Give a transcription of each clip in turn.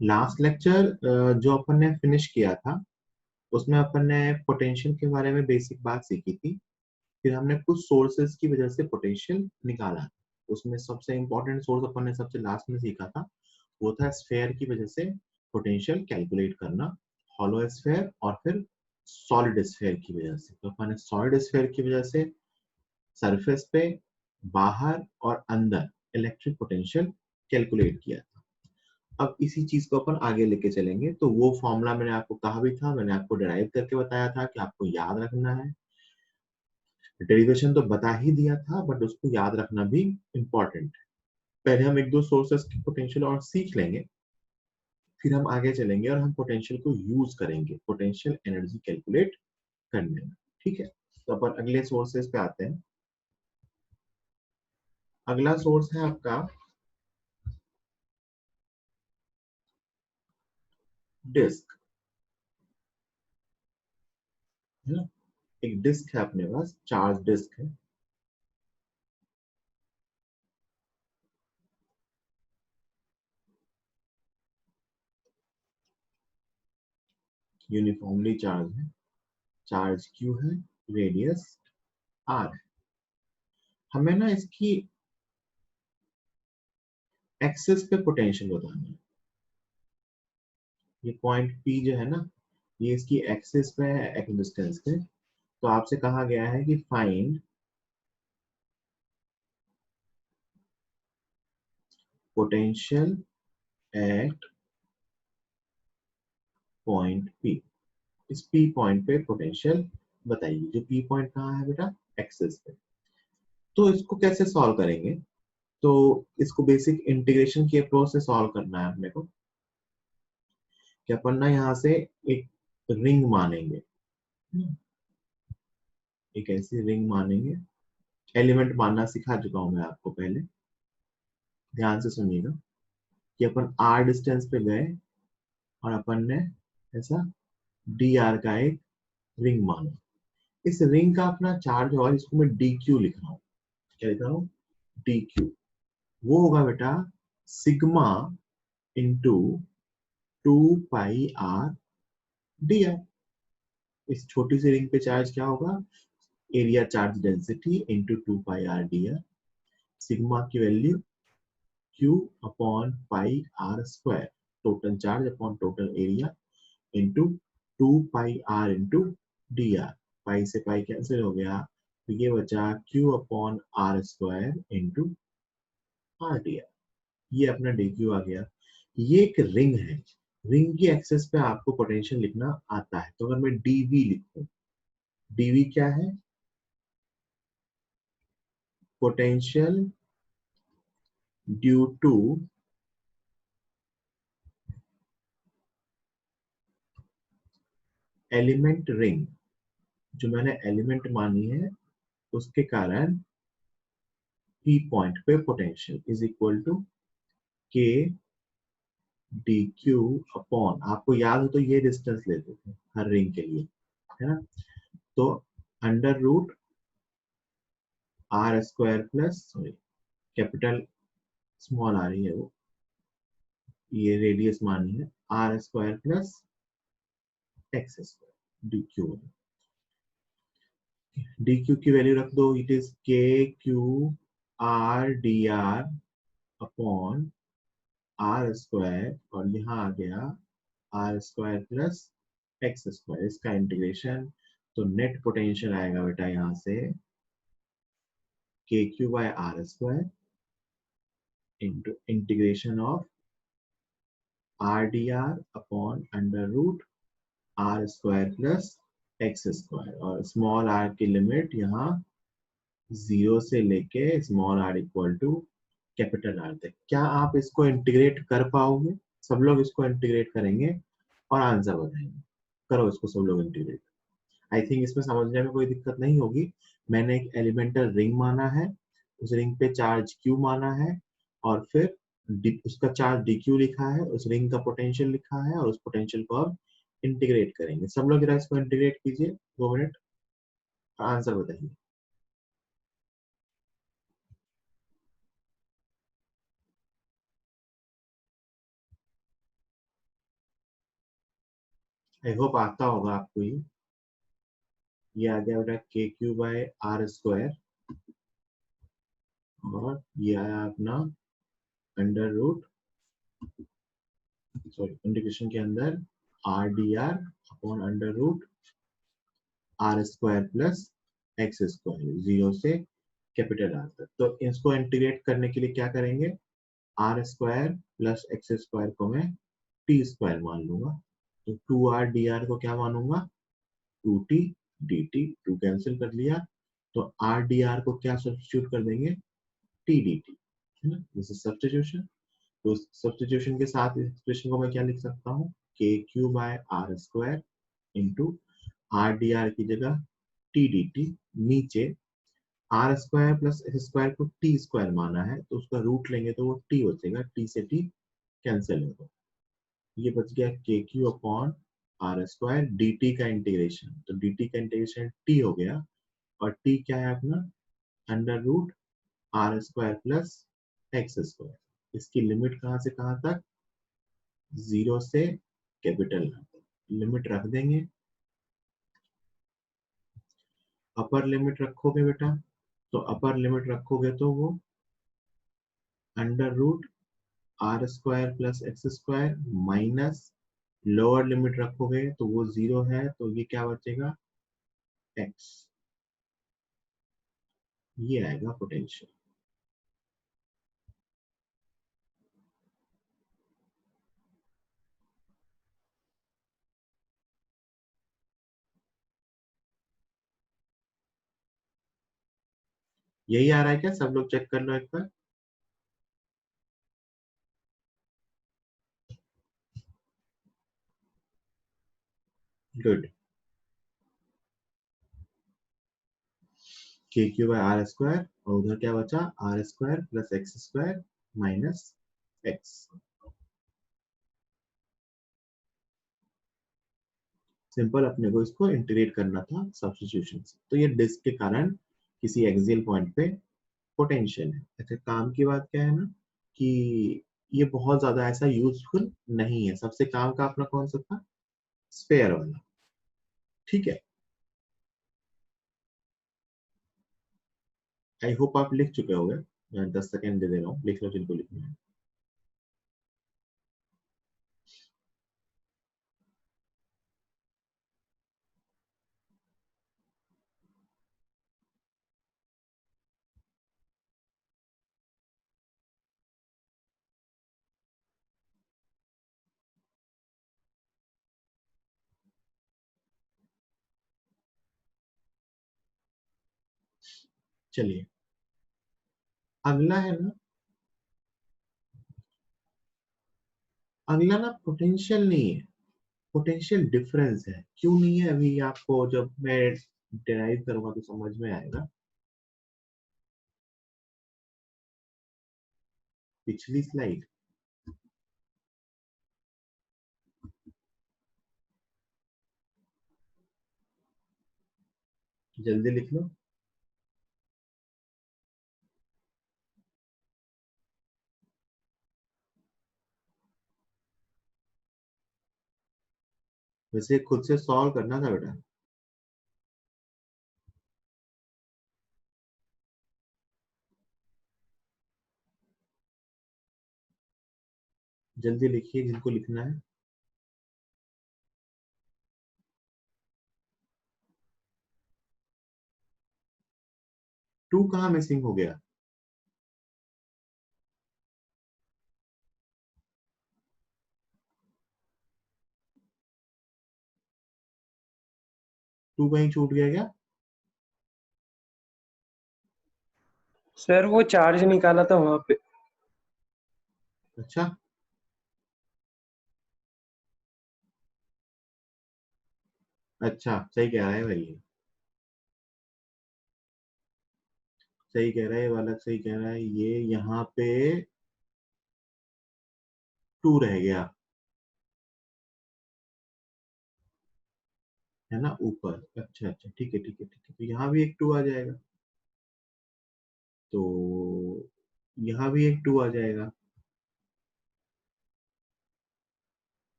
Last lecture जो अपन ने finish किया था उसमें अपन ने पोटेंशियल के बारे में बेसिक बात सीखी थी। फिर हमने कुछ सोर्सेज की वजह से पोटेंशियल निकाला। उसमें सबसे इंपॉर्टेंट सोर्स अपन ने सबसे लास्ट में सीखा था, वो था स्फेयर की वजह से पोटेंशियल कैलकुलेट करना, हॉलो स्फेयर और फिर सॉलिड स्फेयर की वजह से। तो अपन ने सॉलिड स्फेयर की वजह से सरफेस पे बाहर और अंदर इलेक्ट्रिक पोटेंशियल कैलकुलेट किया था। अब इसी चीज को अपन आगे लेके चलेंगे। तो वो फॉर्मूला मैंने आपको कहा भी था, मैंने आपको डिराइव करके बताया था कि आपको याद रखना है। डेरिवेशन तो बता ही दिया था, बट उसको याद रखना भी इम्पोर्टेंट है। पहले हम एक दो सोर्सेस की पोटेंशियल और सीख लेंगे, फिर हम आगे चलेंगे और हम पोटेंशियल को यूज करेंगे पोटेंशियल एनर्जी कैलकुलेट करने में। ठीक है, तो अपन अगले सोर्सेस पे आते हैं। अगला सोर्स है आपका डिस्क, है ना। एक डिस्क है अपने पास, चार्ज डिस्क है। यूनिफॉर्मली चार्ज है, चार्ज क्यू है, रेडियस आर है। हमें ना इसकी एक्सिस पे पोटेंशियल बताना है। ये पॉइंट पी जो है ना, ये इसकी एक्सिस पे है, एक्विडिस्टेंस पे। तो आपसे कहा गया है कि find potential at point P. इस पी पॉइंट पे पोटेंशियल बताइए। जो पी पॉइंट कहाँ है बेटा, एक्सिस पे। तो इसको कैसे सॉल्व करेंगे? तो इसको बेसिक इंटीग्रेशन की अप्रोच से सॉल्व करना है अपने को। कि अपन ना यहाँ से एक रिंग मानेंगे, एक ऐसी रिंग मानेंगे। एलिमेंट मानना सिखा चुका हूं मैं आपको पहले, ध्यान से सुनिएगा। कि अपन आर डिस्टेंस पे गए और अपन ने ऐसा डी आर का एक रिंग माना। इस रिंग का अपना चार्ज और इसको मैं डी क्यू लिख रहा हूँ। क्या लिख रहा हूँ? D Q. वो होगा बेटा sigma into 2 pi R D R. इस छोटी सी रिंग पे चार्ज क्या होगा? Area charge density into 2 pi R D R. Sigma की value Q upon pi R square, total charge upon total area, into 2 pi R into D R. Pi से pi cancel हो गया, तो ये बचा Q upon R square into R D are. ये अपना D Q आ गया। ये एक रिंग है, रिंग की एक्सेस पे आपको पोटेंशियल लिखना आता है। तो अगर मैं डीवी लिखूं, डीवी क्या है? Potential due to element ring. जो मैंने एलिमेंट मानी है उसके कारण पी पॉइंट पे potential is equal to K D Q upon, आपको याद हो तो ये डिस्टेंस लेते थे हर रिंग के लिए, है ना। तो under root R square plus, sorry capital small आ रही है वो, ये रेडियस मानी है, R square plus X square D Q. D Q की वैल्यू रख दो, it is K Q R D R upon R square, और यहाँ आ गया R square plus X square, इसका इंटीग्रेशन। तो नेट पोटेंशियल आएगा बेटा यहाँ से K Q by R square into integration of are D R upon under root R square plus X square. और स्मॉल आर की लिमिट यहाँ 0 से लेके small R equal to capital R तक। क्या आप इसको इंटीग्रेट कर पाओगे? सब लोग इसको इंटीग्रेट करेंगे और आंसर बताएंगे। करो इसको सब लोग इंटीग्रेट। आई थिंक इसमें समझने में कोई दिक्कत नहीं होगी। मैंने एक एलिमेंटल रिंग माना है, उस रिंग पे चार्ज क्यू माना है, और फिर उसका चार्ज डी क्यू लिखा है, उस रिंग का पोटेंशियल लिखा है, और उस पोटेंशियल को अब इंटीग्रेट करेंगे। सब लोग जरा इसको इंटीग्रेट कीजिए 2 मिनट, आंसर बताइए। आई होप आता होगा आपको ये आ गया बेटा के क्यू बाय आर स्क्वायर, और ये आया अपना अंडर रूट, सॉरी इंटीग्रेशन के अंदर R D R upon under root R square plus X square, zero से कैपिटल आर तक। तो इसको इंटीग्रेट करने के लिए क्या करेंगे, R square plus X square को मैं टी स्क्वायर मान लूंगा, तो टू आर डी आर को क्या मानूंगा, two T D T, two cancel कर लिया, तो आर डी आर को क्या सब्स्टिट्यूट कर देंगे, टी डी टी, है ना, दिस इज सब्स्टिट्यूशन। तो सब्स्टिट्यूशन के साथ इस एक्सप्रेशन को मैं क्या लिख सकता हूँ, K Q by R square into R D R की जगह टी डी टी, नीचे R square plus X square को टी स्क्वायर माना है, तो उसका रूट लेंगे तो वो टी बचेगा, टी से टी कैंसिल होगा, ये बच गया K Q upon R square D T का इंटीग्रेशन, तो डी टी का इंटीग्रेशन टी हो गया, और टी क्या है अपना, under root R square plus X square, इसकी लिमिट कहाँ से कहाँ तक, जीरो से कैपिटल तक, लिमिट रख देंगे, अपर लिमिट रखोगे बेटा, तो अपर लिमिट रखोगे तो वो under root R square plus X square minus, lower limit रखोगे तो वो जीरो है, तो ये क्या बचेगा, एक्स, ये आएगा पोटेंशियल। यही आ रहा है क्या, सब लोग चेक कर लो एक बार। Good, K Q by R square, और उधर क्या बचा, R square plus X square minus X. Simple, अपने को इसको इंटीग्रेट करना था सब्स्टिट्यूशन से, तो ये डिस्क के कारण किसी एक्सियल पॉइंट पे पोटेंशियल है। अच्छा, काम की बात क्या है ना, कि ये बहुत ज्यादा ऐसा यूजफुल नहीं है, सबसे काम का अपना कौन सा था, स्फेयर वाला, ठीक है। आई होप आप लिख चुके होंगे, मैं 10 सेकेंड दे दे रहा हूँ, लिख लो जिनको लिखना है। चलिए, अगला है ना, अगला ना पोटेंशियल नहीं है, पोटेंशियल डिफरेंस है। क्यों नहीं है, अभी आपको जब मैं डिराइव करूंगा तो समझ में आएगा। पिछली स्लाइड, जल्दी लिख लो। वैसे खुद से सॉल्व करना था बेटा, जल्दी लिखिए जिनको लिखना है। टू कहाँ मिसिंग हो गया, टू कहीं छूट गया क्या, सर वो चार्ज निकाला था वहां पे। अच्छा, अच्छा सही कह रहा है भाई, सही कह रहा है, ये वाला सही कह रहा है, ये यहाँ पे टू रह गया, है ना ऊपर, अच्छा अच्छा, ठीक है ठीक है ठीक है, तो यहाँ भी एक टू आ जाएगा, तो यहाँ भी एक टू आ जाएगा,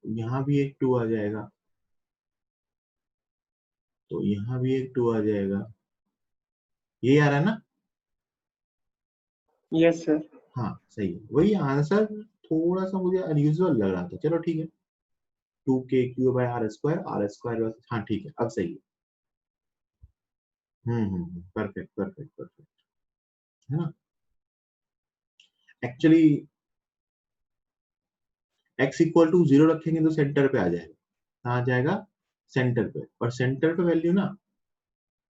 यहाँ भी एक 2 आ जाएगा, तो यहाँ भी एक 2 आ जाएगा। ये आ रहा है ना? Yes sir. हाँ सही है, वही आंसर थोड़ा सा मुझे अनयूजुअल लग रहा था, चलो ठीक है। 2k³ आर स्क्वायर, हाँ ठीक है, अब सही है। परफेक्ट परफेक्ट परफेक्ट, है ना। एक्चुअली x=0 रखेंगे तो सेंटर पे आ जाएगा। कहाँ आ जाएगा? सेंटर पे। और सेंटर पे वैल्यू ना,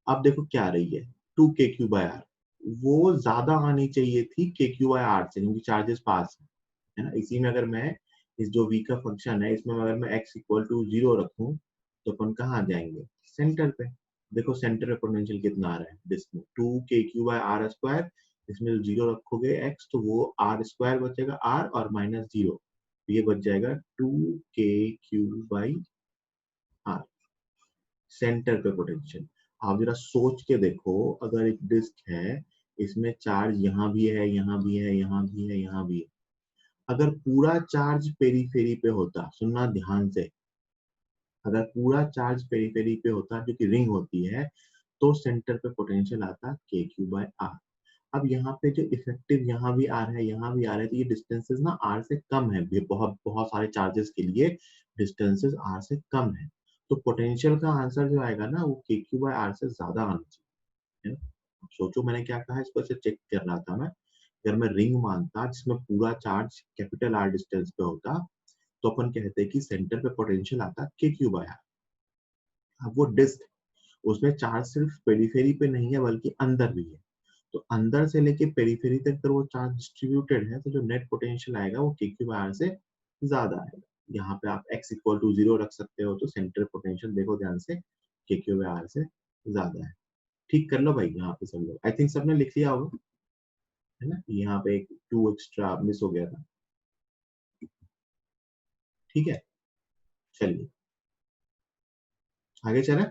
अब देखो क्या आ रही है, 2k³r। वो ज्यादा आनी चाहिए थी k³r से, क्योंकि चार्जेस पास है ना। इसी में अगर मैं इस जो v का फंक्शन है, इसमें अगर मैं x=0 रखूं तो अपन कहाँ आ जाएंगे? सेंटर पे। देखो सेंटर पे पोटेंशियल कितना आ रहा है डिस्क में, 2k³r²। इसमें जो 0 रखोगे x, तो वो r² बचेगा, r और -0, तो ये बच जाएगा 2k³r। सेंटर पे पोटेंशियल। आप जरा सोच के देखो, अगर एक डिस्क है, इसमें चार्ज यहाँ भी है, यहाँ भी है, यहाँ भी है, यहाँ भी है। अगर पूरा चार्ज पेरीफेरी पे होता, सुनना ध्यान से, अगर पूरा चार्ज पेरीफेरी पे होता जो कि रिंग होती है, तो सेंटर पे पोटेंशियल आता k³r। अब यहाँ पे जो इफेक्टिव यहाँ भी आ रहा है, यहाँ भी आ रहा है, तो ये डिस्टेंसेस ना r से कम है। बहुत बहुत सारे चार्जेस के लिए डिस्टेंसेस r से कम है, तो पोटेंशियल का आंसर जो आएगा ना, वो k³r से ज्यादा आना चाहिए, है ना? अब सोचो मैंने क्या कहा, इसको ऐसे चेक कर रहा था मैं। अगर मैं रिंग मानता जिसमें पूरा चार्ज कैपिटल R डिस्टेंस पे होता, तो अपन कहते कि सेंटर पे पोटेंशियल आता k³r। अब वो डिस्क, उसमें चार्ज सिर्फ पेरिफेरी पे नहीं है बल्कि अंदर भी है, तो अंदर से लेके पेरिफेरी तक अगर वो चार्ज डिस्ट्रीब्यूटेड है, तो जो नेट पोटेंशियल आएगा वो k³r से ज्यादा आएगा। यहाँ पे आप x=0 रख सकते हो, तो सेंटर पोटेंशियल देखो ध्यान से, k³r से ज्यादा है। ठीक कर लो भाई, यहाँ पे सब लोग आई थिंक सबने लिख लिया होगा, है ना। यहाँ पे एक 2 एक्स्ट्रा मिस हो गया था। ठीक है, चलिए आगे चले।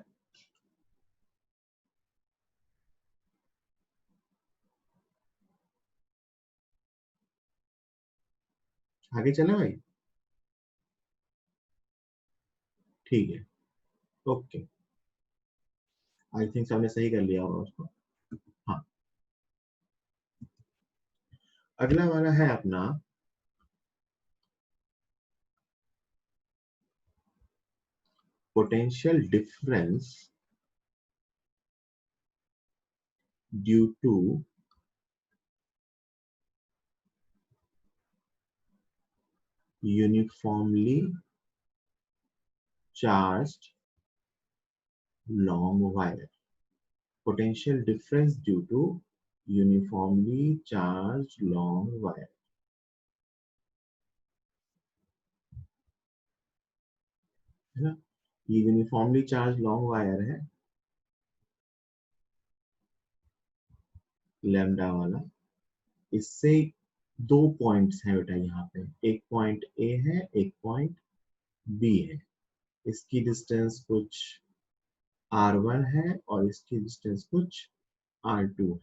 आगे चले भाई। ठीक है, ओके। आई थिंक सबने सही कर लिया होगा उसको। हाँ, अगला वाला है अपना potential difference due to uniformly charged long wire. Potential difference due to uniformly charged long wire, है ना। ये यूनिफॉर्मली चार्ज लॉन्ग वायर है, लैम्डा वाला। इससे दो पॉइंट्स हैं बेटा यहाँ पे, एक पॉइंट ए है, एक पॉइंट बी है। इसकी डिस्टेंस कुछ r1 है और इसकी डिस्टेंस कुछ r2 है।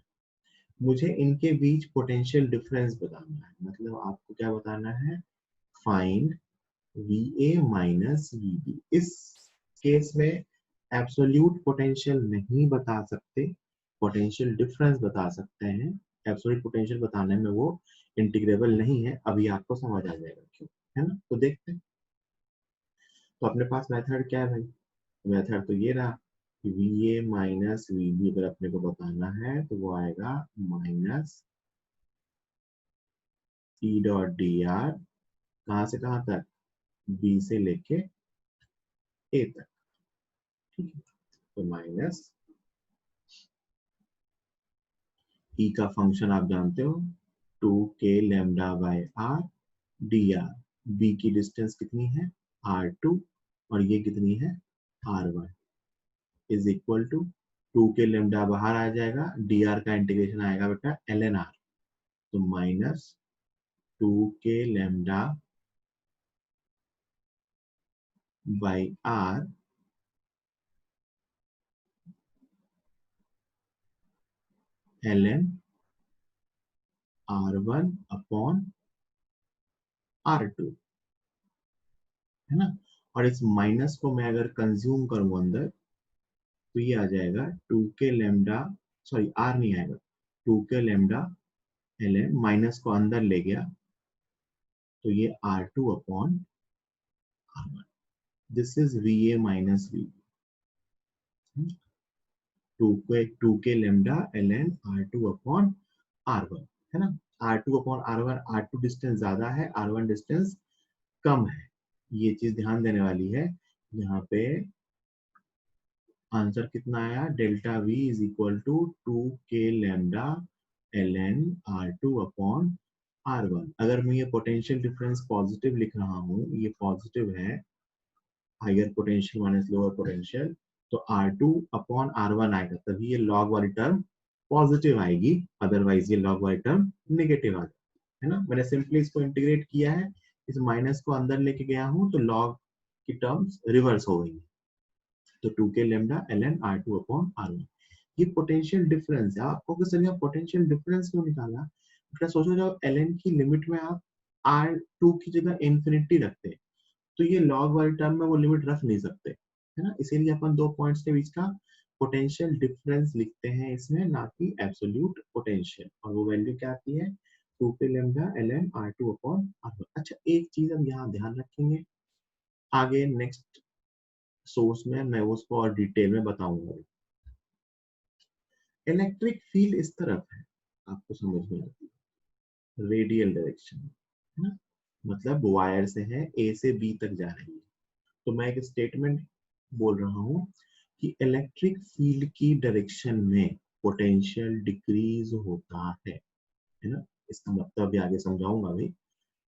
मुझे इनके बीच पोटेंशियल डिफरेंस बताना है, मतलब आपको क्या बताना है, फाइंड VA माइनस VB। इस केस में एब्सोल्यूट पोटेंशियल नहीं बता सकते, पोटेंशियल डिफरेंस बता सकते हैं। एब्सोल्यूट पोटेंशियल बताने में वो इंटीग्रेबल नहीं है, अभी आपको समझ आ जाएगा क्यों, है ना। तो देखते हैं, तो अपने पास मेथड क्या है भाई, मेथड तो ये रहा कि VA माइनस VB अगर अपने को बताना है, तो वो आएगा minus E dot D are, कहाँ से कहाँ तक, B से लेके A तक। ठीक है, तो माइनस E का फंक्शन आप जानते हो, 2k λ/r dr। B की डिस्टेंस कितनी है, r2, और ये कितनी है, r1, is equal to 2k λ बाहर आ जाएगा, dr का इंटीग्रेशन आएगा बेटा ln r, तो minus 2k λ/r ln r1 upon r2, है ना। और इस माइनस को मैं अगर कंज्यूम करूं अंदर, तो ये आ जाएगा 2k लैम्डा, सॉरी आर नहीं आएगा, 2k लैम्डा ln, माइनस को अंदर ले गया तो ये R2 upon R1, this is VA minus VB, 2k lambda ln R2 upon R1, है ना। R2 upon R1, R2 distance ज्यादा है, R1 डिस्टेंस कम है, ये चीज ध्यान देने वाली है। यहाँ पे आंसर कितना आया, delta V is equal to 2k lambda ln R2 upon R1। अगर मैं ये पोटेंशियल डिफरेंस पॉजिटिव लिख रहा हूँ, ये पॉजिटिव है, higher potential minus lower potential, तो R2 अपॉन R1 आएगा, तभी ये लॉग वाली टर्म पॉजिटिव आएगी, अदरवाइज ये लॉग वाली टर्म नेगेटिव आ जाएगी, है ना। मैंने सिंपली इसको इंटीग्रेट किया है, इस माइनस को अंदर लेके गया हूँ, तो लॉग की टर्म्स रिवर्स हो गई, तो 2k lambda ln R2 upon R1। ये पोटेंशियल डिफरेंस है। आपको कि सर पोटेंशियल डिफरेंस क्यों निकाला, बेटा सोचो जब ln की लिमिट में आप R2 की जगह इंफिनिटी रखते हैं, तो ये लॉग वाली टर्म में वो लिमिट रख नहीं सकते, है ना। इसीलिए अपन दो पॉइंट्स के बीच का पोटेंशियल डिफरेंस लिखते हैं इसमें, ना कि एब्सोल्यूट पोटेंशियल, और वो वैल्यू क्या आती है, 2k lambda ln R2 upon R1। अच्छा एक चीज हम यहाँ ध्यान रखेंगे, आगे नेक्स्ट सोर्स में मैं उसको और डिटेल में बताऊंगा। इलेक्ट्रिक फील्ड इस तरफ है, आपको समझ में आती है, रेडियल डायरेक्शन, है ना, मतलब वायर से है, ए से बी तक जा रही है। तो मैं एक स्टेटमेंट बोल रहा हूं कि इलेक्ट्रिक फील्ड की डायरेक्शन में पोटेंशियल डिक्रीज होता है ना। इसका मतलब भी आगे समझाऊंगा भाई।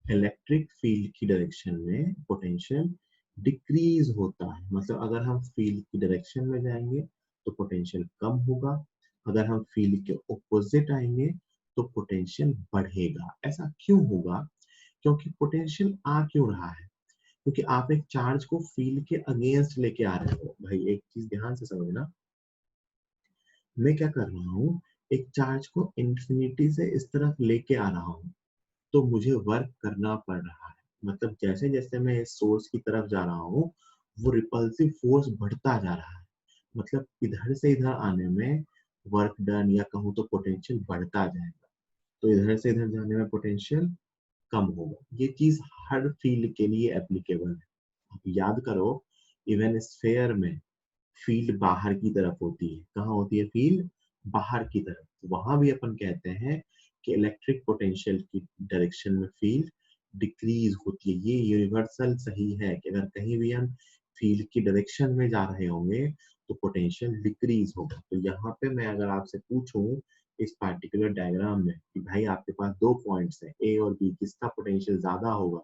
इलेक्ट्रिक फील्ड की डायरेक्शन में पोटेंशियल डिक्रीज होता है, मतलब अगर हम फील्ड की डायरेक्शन में जाएंगे तो पोटेंशियल कम होगा, अगर हम फील्ड के ऑपोजिट आएंगे तो पोटेंशियल बढ़ेगा। ऐसा क्यों होगा, क्योंकि पोटेंशियल आ क्यों रहा है, क्योंकि आप एक चार्ज को फील्ड के अगेंस्ट लेके आ रहे हो। भाई एक चीज ध्यान से समझना, मैं क्या कर रहा हूँ, एक चार्ज को इंफिनिटी से इस तरफ लेके आ रहा हूँ, तो मुझे वर्क करना पड़ रहा है, मतलब जैसे जैसे मैं इस सोर्स की तरफ जा रहा हूँ, वो रिपल्सिव फोर्स बढ़ता जा रहा है, मतलब इधर से इधर आने में वर्क डन या कहूँ तो पोटेंशियल बढ़ता जाएगा, तो इधर से इधर जाने में पोटेंशियल कम होगा। ये चीज हर फील्ड के लिए एप्लीकेबल है। आप याद करो, इवन स्फेयर में फील्ड बाहर की तरफ होती है, कहाँ होती है फील्ड, बाहर की तरफ, वहां भी अपन कहते हैं कि इलेक्ट्रिक पोटेंशियल की डायरेक्शन में फील्ड डिक्रीज होती है। ये यूनिवर्सल सही है कि अगर कहीं भी हम फील्ड की डायरेक्शन में जा रहे होंगे तो पोटेंशियल डिक्रीज होगा। तो यहाँ पे मैं अगर आपसे पूछूं इस पार्टिकुलर डायग्राम में कि भाई आपके पास दो पॉइंट्स हैं ए और बी, किसका पोटेंशियल ज्यादा होगा,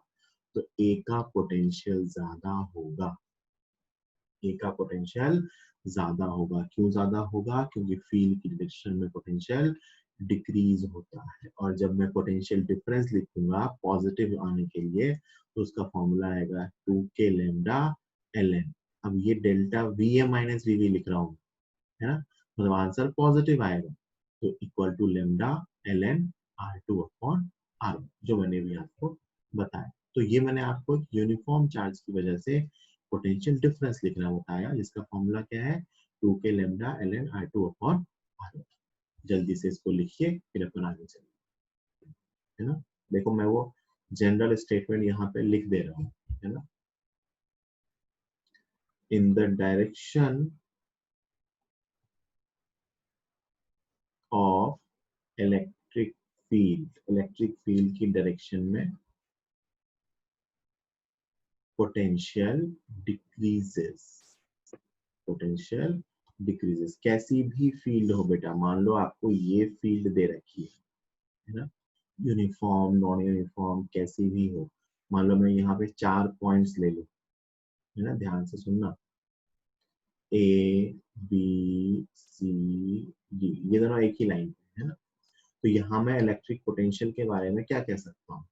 तो ए का पोटेंशियल ज्यादा होगा, ए का पोटेंशियल ज्यादा होगा। क्यों ज्यादा होगा, क्योंकि फील्ड की डायरेक्शन में पोटेंशियल डिक्रीज होता है। और जब मैं पोटेंशियल डिफरेंस लिखूंगा पॉजिटिव आने के लिए, तो उसका फॉर्मूला आएगा 2k लैम्डा ln। अब ये डेल्टा VA माइनस VB लिख रहा हूँ, है ना, मतलब आंसर पॉजिटिव आएगा, तो equal to lambda ln R2 upon R1, जो मैंने भी आपको बताया। तो ये मैंने आपको यूनिफॉर्म चार्ज की वजह से पोटेंशियल डिफरेंस लिखना बताया, जिसका फॉर्मूला क्या है, 2k lambda ln R2 upon R1। जल्दी से इसको लिखिए, फिर अपन आगे चलिए, है ना। देखो मैं वो जनरल स्टेटमेंट यहाँ पे लिख दे रहा हूँ, है ना। In the direction of electric field की डायरेक्शन में पोटेंशियल डिक्रीजेस, पोटेंशियल डिक्रीजेस। कैसी भी फील्ड हो बेटा, मान लो आपको ये फील्ड दे रखी है ना, यूनिफॉर्म नॉन यूनिफॉर्म कैसी भी हो, मान लो मैं यहाँ पे 4 पॉइंट्स ले लूं, है ना, ध्यान से सुनना, ए बी सी डी, ये दोनों एक ही लाइन पे है ना। तो यहाँ मैं इलेक्ट्रिक पोटेंशियल के बारे में क्या कह सकता हूँ,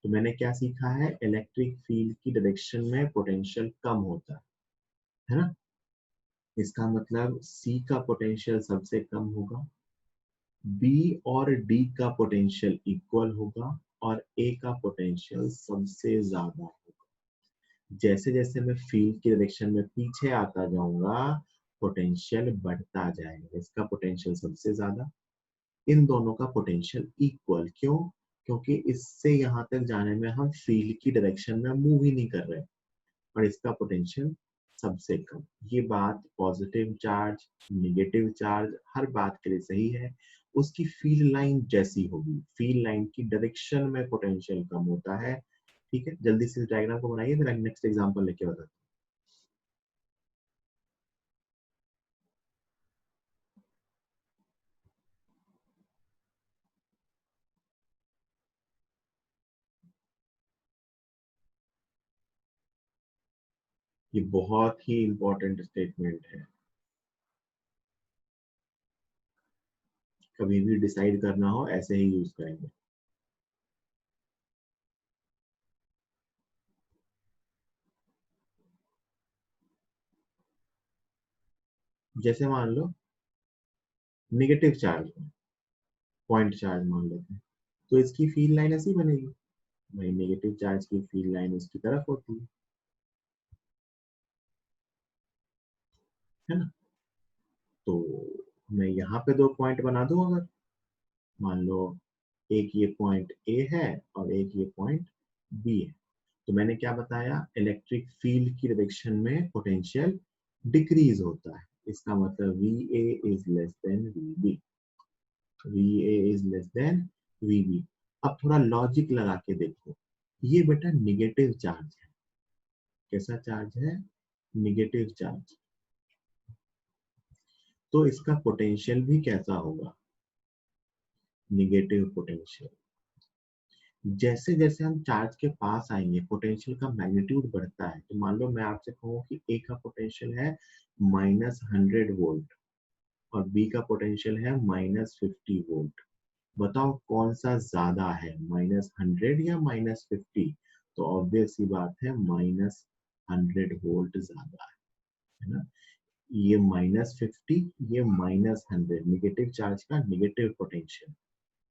तो मैंने क्या सीखा है, इलेक्ट्रिक फील्ड की डायरेक्शन में पोटेंशियल कम होता है ना। इसका मतलब सी का पोटेंशियल सबसे कम होगा, बी और डी का पोटेंशियल इक्वल होगा, और ए का पोटेंशियल सबसे ज्यादा होगा। जैसे जैसे मैं फील्ड की डायरेक्शन में पीछे आता जाऊंगा पोटेंशियल बढ़ता जाएगा। इसका पोटेंशियल सबसे ज्यादा, इन दोनों का पोटेंशियल इक्वल। क्यों? क्योंकि इससे यहाँ तक जाने में हम फील्ड की डायरेक्शन में मूव ही नहीं कर रहे, और इसका पोटेंशियल सबसे कम। ये बात पॉजिटिव चार्ज, नेगेटिव चार्ज हर बात के लिए सही है। उसकी फील्ड लाइन जैसी होगी, फील्ड लाइन की डायरेक्शन में पोटेंशियल कम होता है। ठीक है, जल्दी से इस डायग्राम को बनाइए, फिर नेक्स्ट एग्जांपल लेके बताता हूँ। ये बहुत ही इंपॉर्टेंट स्टेटमेंट है, कभी भी डिसाइड करना हो ऐसे ही यूज करेंगे। जैसे मान लो नेगेटिव चार्ज, पॉइंट चार्ज मान लेते हैं, तो इसकी फील्ड लाइन ऐसी बनेगी। भाई नेगेटिव चार्ज की फील्ड लाइन उसकी तरफ होती है ना। तो मैं यहाँ पे दो पॉइंट बना दूं, अगर मान लो एक ये पॉइंट ए है और एक ये पॉइंट बी है, तो मैंने क्या बताया, इलेक्ट्रिक फील्ड की डायरेक्शन में पोटेंशियल डिक्रीज होता है। इसका मतलब V A is less than V B, V A is less than V B. अब थोड़ा लॉजिक लगा के देखो, ये बेटा निगेटिव चार्ज है। कैसा चार्ज है? Negative charge. तो इसका पोटेंशियल भी कैसा होगा? Negative potential. जैसे जैसे हम चार्ज के पास आएंगे पोटेंशियल का मैग्नीट्यूड बढ़ता है। तो मान लो मैं आपसे कहूँ कि ए का पोटेंशियल है -100 वोल्ट और बी का पोटेंशियल है -50 वोल्ट। बताओ कौन सा ज्यादा है, -100 या -50? तो ऑब्वियस सी बात है -100 वोल्ट ज्यादा है ना। ये -50, ये -100, निगेटिव चार्ज का निगेटिव पोटेंशियल।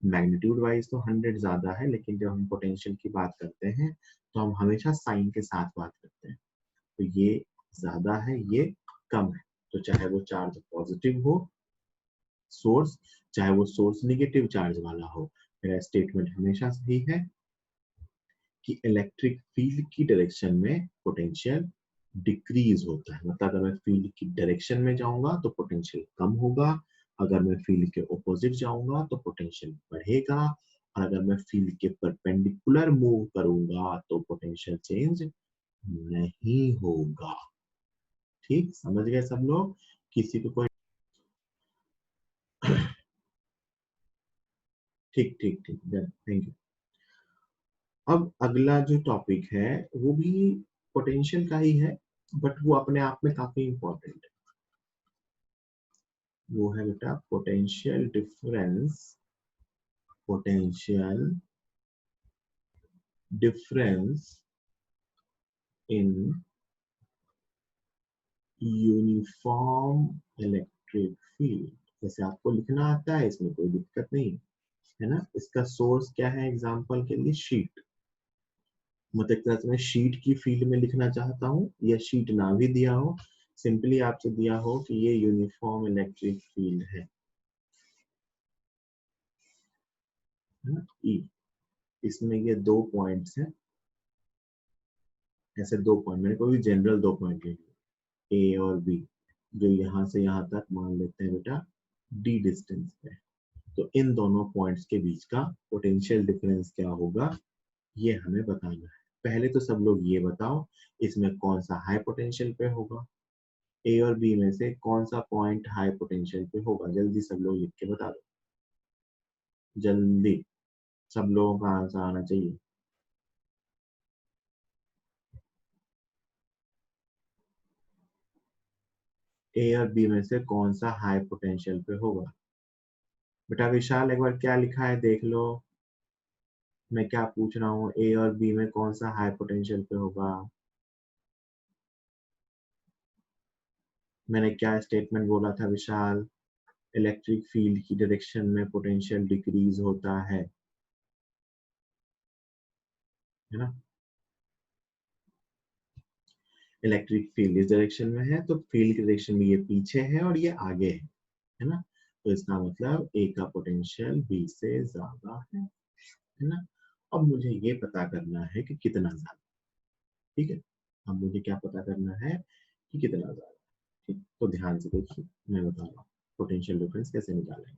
मैग्नीट्यूड वाइज तो 100 ज्यादा है, लेकिन जब हम पोटेंशियल की बात करते हैं तो हम हमेशा साइन के साथ बात करते हैं। तो ये ज्यादा है, ये कम है। तो चाहे वो चार्ज पॉजिटिव हो सोर्स, चाहे वो सोर्स निगेटिव चार्ज वाला हो, मेरा स्टेटमेंट हमेशा सही है कि इलेक्ट्रिक फील्ड की डायरेक्शन में पोटेंशियल डिक्रीज होता है। मतलब अगर मैं फील्ड की डायरेक्शन में जाऊंगा तो पोटेंशियल कम होगा, अगर मैं फील्ड के ऑपोजिट जाऊंगा तो पोटेंशियल बढ़ेगा, और अगर मैं फील्ड के परपेंडिकुलर मूव करूंगा तो पोटेंशियल चेंज नहीं होगा। ठीक समझ गए सब लोग? किसी को कोई? ठीक ठीक ठीक, थैंक यू। अब अगला जो टॉपिक है वो भी पोटेंशियल का ही है, बट वो अपने आप में काफी इंपॉर्टेंट है। वो है बेटा potential difference, potential difference in uniform electric field. जैसे आपको लिखना आता है, इसमें कोई दिक्कत नहीं है ना। इसका सोर्स क्या है? एग्जांपल के लिए शीट, मतलब एक मैं शीट की फील्ड में लिखना चाहता हूँ, या शीट ना भी दिया हो, सिंपली आपसे दिया हो कि ये यूनिफॉर्म इलेक्ट्रिक फील्ड है ना, ई। इसमें ये दो पॉइंट्स हैं, ऐसे दो पॉइंट, मैंने कोई भी जनरल दो पॉइंट ले लिए, ए और बी, जो यहाँ से यहाँ तक मान लेते हैं बेटा डी डिस्टेंस पे। तो इन दोनों पॉइंट्स के बीच का पोटेंशियल डिफरेंस क्या होगा, ये हमें बताना है। पहले तो सब लोग ये बताओ, इसमें कौन सा हाई पोटेंशियल पे होगा? ए और बी में से कौन सा पॉइंट हाई पोटेंशियल पे होगा? जल्दी सब लोग लिख के बता दो, जल्दी। सब लोगों का आंसर आना चाहिए। ए और बी में से कौन सा हाई पोटेंशियल पे होगा? बेटा विशाल एक बार क्या लिखा है देख लो, मैं क्या पूछ रहा हूँ, ए और बी में कौन सा हाई पोटेंशियल पे होगा? मैंने क्या स्टेटमेंट बोला था विशाल? इलेक्ट्रिक फील्ड की डायरेक्शन में पोटेंशियल डिक्रीज होता है ना। इलेक्ट्रिक फील्ड इस डायरेक्शन में है, तो फील्ड की डायरेक्शन में ये पीछे है और ये आगे है ना। तो इसका मतलब ए का पोटेंशियल बी से ज्यादा है ना। अब मुझे ये पता करना है कि कितना ज्यादा, ठीक है। अब मुझे क्या पता करना है कि कितना ज्यादा, ठीक। तो ध्यान से देखिए, मैं बता रहा हूँ पोटेंशियल डिफरेंस कैसे निकालेंगे।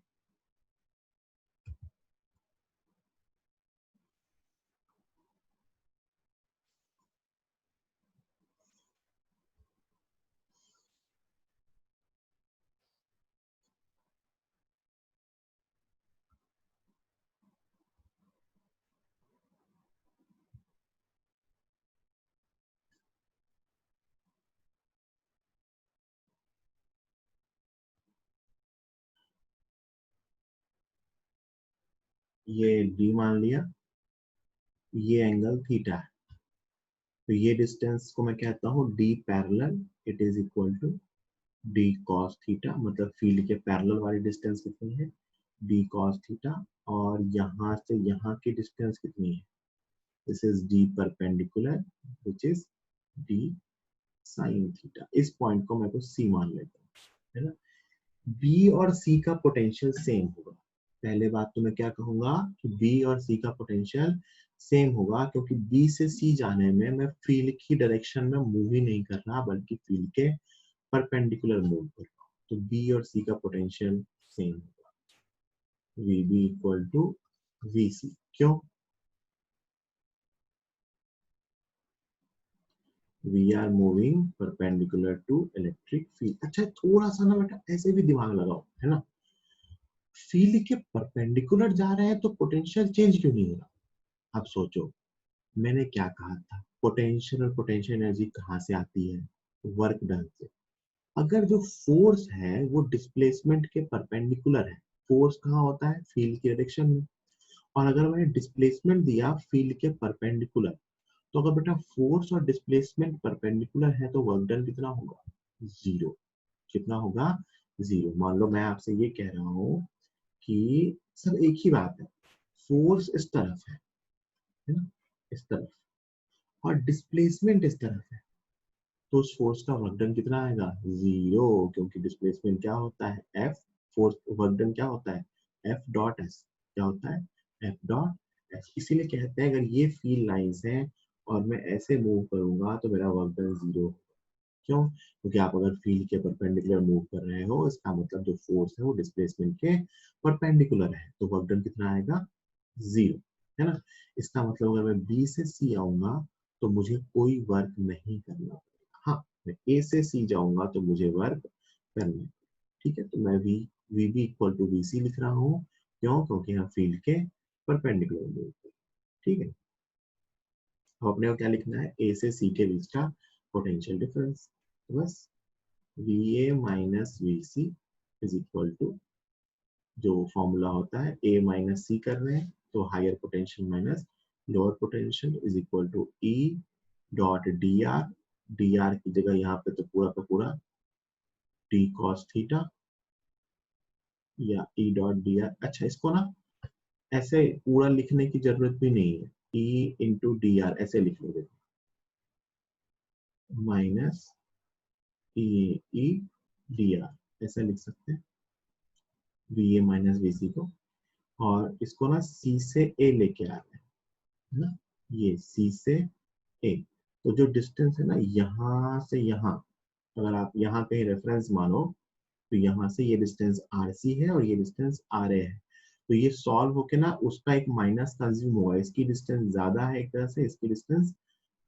ये डी मान लिया, ये एंगल थीटा है, तो ये डिस्टेंस को मैं कहता हूँ D parallel, it is equal to D cos theta, मतलब फील्ड के पैरेलल वाली डिस्टेंस कितनी है, डी कॉस थीटा। और यहाँ से यहाँ की डिस्टेंस कितनी है, this is D perpendicular which is D sine theta. इस पॉइंट को मैं तो सी मान लेता हूँ, है ना। बी और सी का पोटेंशियल सेम होगा। पहले बात तो मैं क्या कहूंगा कि बी और सी का पोटेंशियल सेम होगा, क्योंकि बी से सी जाने में मैं फील्ड की डायरेक्शन में मूव ही नहीं कर रहा, बल्कि फील्ड के परपेंडिकुलर मूव कर रहा हूँ। तो बी और सी का पोटेंशियल सेम होगा, V B equal to V C. क्यों, we are moving perpendicular to electric field. अच्छा, थोड़ा सा ना बेटा ऐसे भी दिमाग लगाओ, है ना। फील्ड के परपेंडिकुलर जा रहे हैं तो पोटेंशियल चेंज क्यों नहीं हो रहा। अब सोचो, मैंने क्या कहा था, पोटेंशियल और पोटेंशियल एनर्जी कहाँ से आती है, वर्क डन से। अगर जो फोर्स है वो डिस्प्लेसमेंट के परपेंडिकुलर है, फोर्स कहाँ होता है, फील्ड की डायरेक्शन में, और अगर मैंने डिस्प्लेसमेंट दिया फील्ड के परपेंडिकुलर, तो अगर बेटा फोर्स और डिस्प्लेसमेंट परपेंडिकुलर है तो वर्क डन कितना होगा, जीरो। कितना होगा, जीरो। मान लो मैं आपसे ये कह रहा हूँ कि सब एक ही बात है, फोर्स इस तरफ है ना, इस तरफ, और डिस्प्लेसमेंट इस तरफ है, तो उस फोर्स का वर्क डन कितना आएगा, जीरो। क्योंकि डिस्प्लेसमेंट क्या होता है, एफ, फोर्स वर्क डन क्या होता है, एफ डॉट एस। क्या होता है, एफ डॉट एस। इसीलिए कहते हैं अगर ये फील्ड लाइंस हैं और मैं ऐसे मूव करूंगा तो मेरा वर्क डन जीरो। क्यों, क्योंकि आप अगर फील्ड के परपेंडिकुलर मूव कर रहे हो, इसका मतलब जो फोर्स है वो डिस्प्लेसमेंट के परपेंडिकुलर है, तो वर्क डन कितना आएगा, जीरो, है ना। इसका मतलब अगर मैं बी से सी आऊंगा तो मुझे कोई वर्क नहीं करना पड़ेगा। हाँ, मैं ए से सी जाऊंगा तो मुझे वर्क करना है, ठीक है। तो मैं V B equal to V C लिख रहा हूँ। क्यों, क्योंकि हम फील्ड के परपेंडिकुलर मूव कर रहे हैं, ठीक है। अब अपने को क्या लिखना है, ए से सी के बीच का पोटेंशियल डिफरेंस, तो बस V A minus V C is equal to, जो फॉर्मूला होता है ए माइनस सी कर रहे हैं तो higher potential minus lower potential is equal to E dot D R. D R की जगह यहाँ पे तो पूरा का पूरा डी कॉस थीटा, या ई डॉट डी आर। अच्छा, इसको ना ऐसे पूरा लिखने की जरूरत भी नहीं है, ई इंटू डी आर ऐसे लिख लो, माइनस ई ई डी आर ऐसा लिख सकते हैं, वी ए माइनस वी सी को। और इसको ना सी से ए लेके आ रहे हैं, है ना, ये सी से ए। तो जो डिस्टेंस है ना यहाँ से यहाँ, अगर आप यहाँ कहीं रेफरेंस मानो, तो यहाँ से ये डिस्टेंस आर सी है और ये डिस्टेंस आर ए है। तो ये सॉल्व होके ना उसका एक माइनस कंज्यूम होगा, इसकी डिस्टेंस ज्यादा है एक तरह से, इसकी डिस्टेंस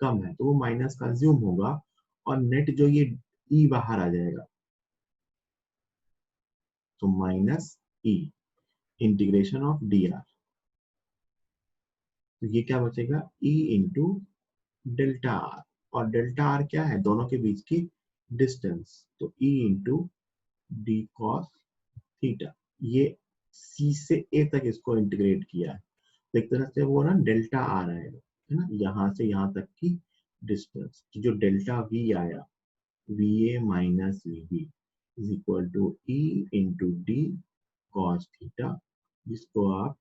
कम है, तो वो माइनस कंज्यूम होगा और नेट जो ये ई बाहर आ जाएगा, तो minus E integration of D R. तो ये क्या बचेगा, ई इंटू डेल्टा आर। और डेल्टा आर क्या है, दोनों के बीच की डिस्टेंस, तो ई इंटू डी कॉस थीटा। ये सी से ए तक इसको इंटीग्रेट किया है, तो एक तरह से वो ना डेल्टा आर आएगा, है ना, यहाँ से यहाँ तक की डिस्टेंस। तो जो डेल्टा वी आया, V A minus V B is equal to E into D cos theta, जिसको आप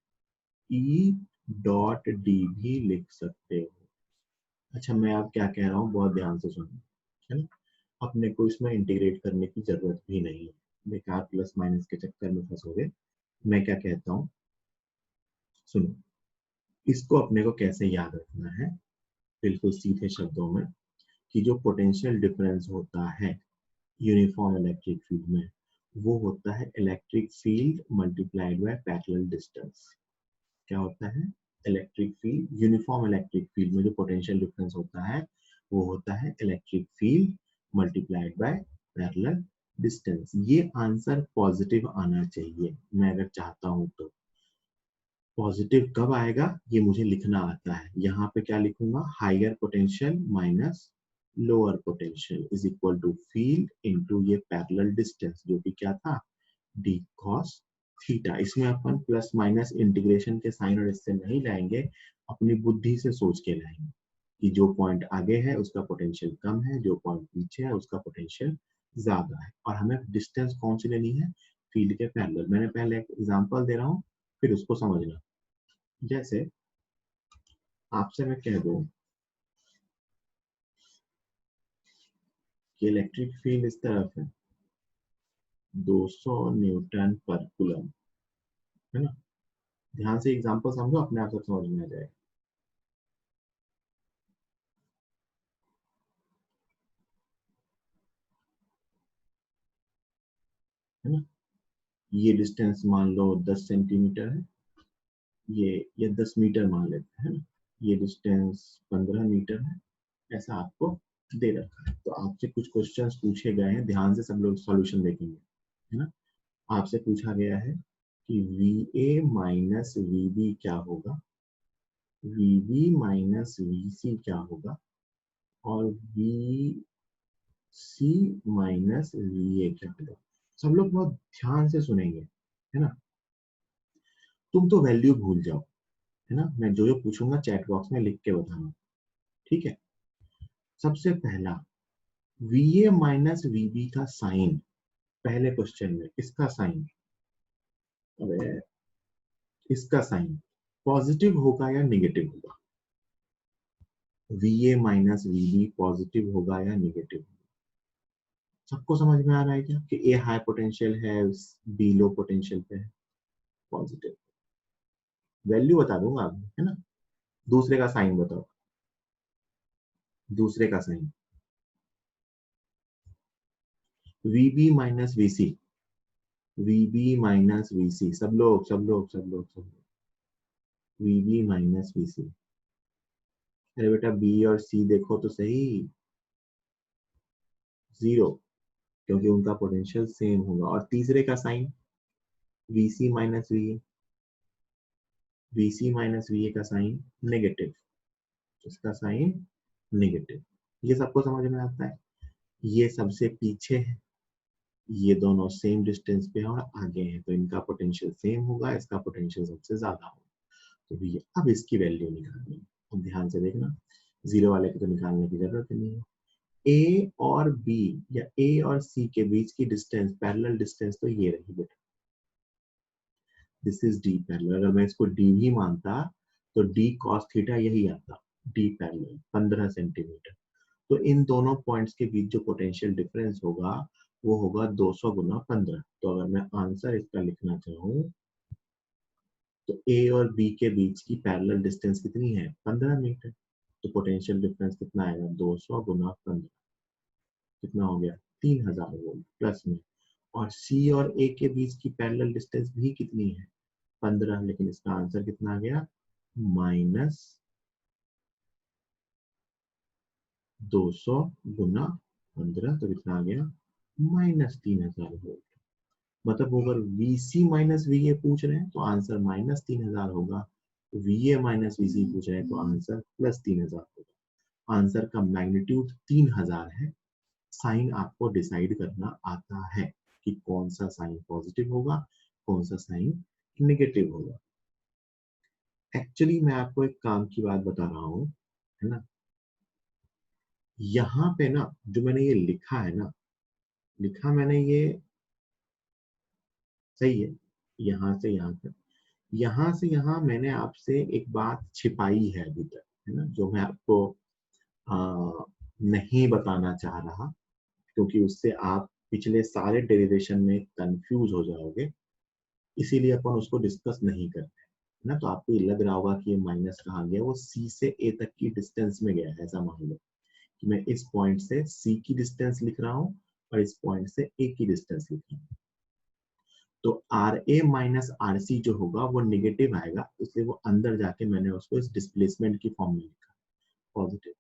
ई डॉट डी भी लिख सकते हो। अच्छा, मैं अब क्या कह रहा हूँ बहुत ध्यान से सुनो, है ना। अपने को इसमें इंटीग्रेट करने की जरूरत भी नहीं है, बेकार प्लस माइनस के चक्कर में फंसोगे। मैं क्या कहता हूँ, सुनो, इसको अपने को कैसे याद रखना है, बिल्कुल सीधे शब्दों में, कि जो पोटेंशियल डिफरेंस होता है यूनिफॉर्म इलेक्ट्रिक फील्ड में, वो होता है electric field multiplied by parallel distance. क्या होता है, electric field, uniform electric field में जो पोटेंशियल डिफरेंस होता है वो होता है electric field multiplied by parallel distance. ये आंसर पॉजिटिव आना चाहिए, मैं अगर चाहता हूं तो। पॉजिटिव कब आएगा ये मुझे लिखना आता है। यहाँ पे क्या लिखूंगा, higher potential minus lower potential is equal to field into ये पैरेलल डिस्टेंस, जो कि क्या था, डी कॉस थीटा। इसमें अपन प्लस माइनस इंटीग्रेशन के साइन और इससे नहीं लाएंगे, अपनी बुद्धि से सोच के लाएंगे कि जो पॉइंट आगे है उसका पोटेंशियल कम है, जो पॉइंट पीछे है उसका पोटेंशियल ज्यादा है, और हमें डिस्टेंस कौन सी लेनी है, फील्ड के पैरेलल। मैंने पहले एक एग्जांपल दे रहा हूँ, फिर उसको समझना। जैसे आपसे मैं कह दूं कि इलेक्ट्रिक फील्ड इस तरफ है 200 न्यूटन पर कूलम, है ना। ध्यान से एग्जांपल समझो, अपने आप सब समझ में आ जाएगा, है ना। ये डिस्टेंस मान लो 10 सेंटीमीटर है, ये 10 मीटर मान लेते हैं ना, ये डिस्टेंस 15 मीटर है, ऐसा आपको दे रखा है। तो आपसे कुछ क्वेश्चंस पूछे गए हैं, ध्यान से सब लोग सॉल्यूशन देखेंगे, है ना। आपसे पूछा गया है कि VA माइनस VB क्या होगा, VB माइनस VC क्या होगा, और VC माइनस VA क्या होगा। सब लोग बहुत ध्यान से सुनेंगे, है ना। तुम तो वैल्यू भूल जाओ, है ना। मैं जो जो पूछूंगा चैट बॉक्स में लिख के बताना, ठीक है। सबसे पहला, VA माइनस VB का साइन, पहले क्वेश्चन में इसका साइन, अरे इसका साइन पॉजिटिव होगा या निगेटिव होगा, VA माइनस VB पॉजिटिव होगा या निगेटिव होगा। सबको समझ में आ रहा है क्या कि ए हाई पोटेंशियल है, बी लो पोटेंशियल पे है, पॉजिटिव। वैल्यू बता दूंगा आपको, है ना। दूसरे का साइन बताओ, दूसरे का sign VB minus VC, VB minus VC, सब लोग सब लोग सब लोग सब लोग, VB माइनस VC। अरे बेटा बी और सी देखो तो सही, जीरो, क्योंकि उनका पोटेंशियल सेम होगा। और तीसरे का sign VC minus VA, VC minus VA का साइन नेगेटिव, इसका साइन नेगेटिव। ये सबको समझ में आता है। ये सबसे पीछे है, ये दोनों सेम डिस्टेंस पे है और आगे हैं, तो इनका पोटेंशियल सेम होगा, इसका पोटेंशियल सबसे ज्यादा होगा। तो भैया अब इसकी वैल्यू निकालनी है, अब ध्यान से देखना, जीरो वाले की तो निकालने की जरूरत नहीं है। ए और बी या ए और सी के बीच की डिस्टेंस, पैरेलल डिस्टेंस, तो ये रही बेटा, दिस इज डी पैरेलल। अगर मैं इसको डी भी मानता तो डी कॉस थीटा यही आता, डी पैरेलल 15 सेंटीमीटर। तो इन दोनों पॉइंट्स के बीच जो पोटेंशियल डिफरेंस होगा वो होगा 200 गुना 15। तो अगर मैं आंसर इसका लिखना चाहूँ तो ए और बी के बीच की पैरेलल डिस्टेंस कितनी है, 15 मीटर। तो पोटेंशियल डिफरेंस कितना आएगा, 200 गुना 15, कितना हो गया, 3000 वोल्ट प्लस में। और सी और ए के बीच की पैरेलल डिस्टेंस भी कितनी है, 15, लेकिन इसका आंसर कितना आ गया, माइनस 200 गुना 15, तो कितना आ गया, माइनस 3000 वोल्ट। मतलब अगर VC माइनस VA पूछ रहे हैं तो आंसर माइनस 3000 होगा, VA माइनस VC पूछ रहे हैं तो आंसर प्लस 3000 होगा। आंसर का मैग्नीट्यूड 3000 है। साइन आपको डिसाइड करना आता है कि कौन सा साइन पॉजिटिव होगा, कौन सा साइन नेगेटिव होगा। एक्चुअली मैं आपको एक काम की बात बता रहा हूँ, है ना। यहाँ पे ना जो मैंने ये लिखा है ना, लिखा मैंने ये सही है, यहाँ से यहाँ तक, यहाँ से यहाँ मैंने आपसे एक बात छिपाई है अभी तक, है ना, जो मैं आपको नहीं बताना चाह रहा, क्योंकि उससे आप पिछले सारे डेरिवेशन में कंफ्यूज हो जाओगे, इसीलिए अपन उसको डिस्कस नहीं करते है ना। तो आपको ये लग रहा होगा कि ये माइनस कहाँ गया, वो सी से ए तक की डिस्टेंस में गया है। ऐसा मान लो कि मैं इस पॉइंट से सी की डिस्टेंस लिख रहा हूँ और इस पॉइंट से ए की डिस्टेंस लिख रहा हूँ। तो R A minus R C जो होगा वो निगेटिव आएगा, इसलिए वो अंदर जाके मैंने उसको इस डिस्प्लेसमेंट की फॉर्म में लिखा पॉजिटिव।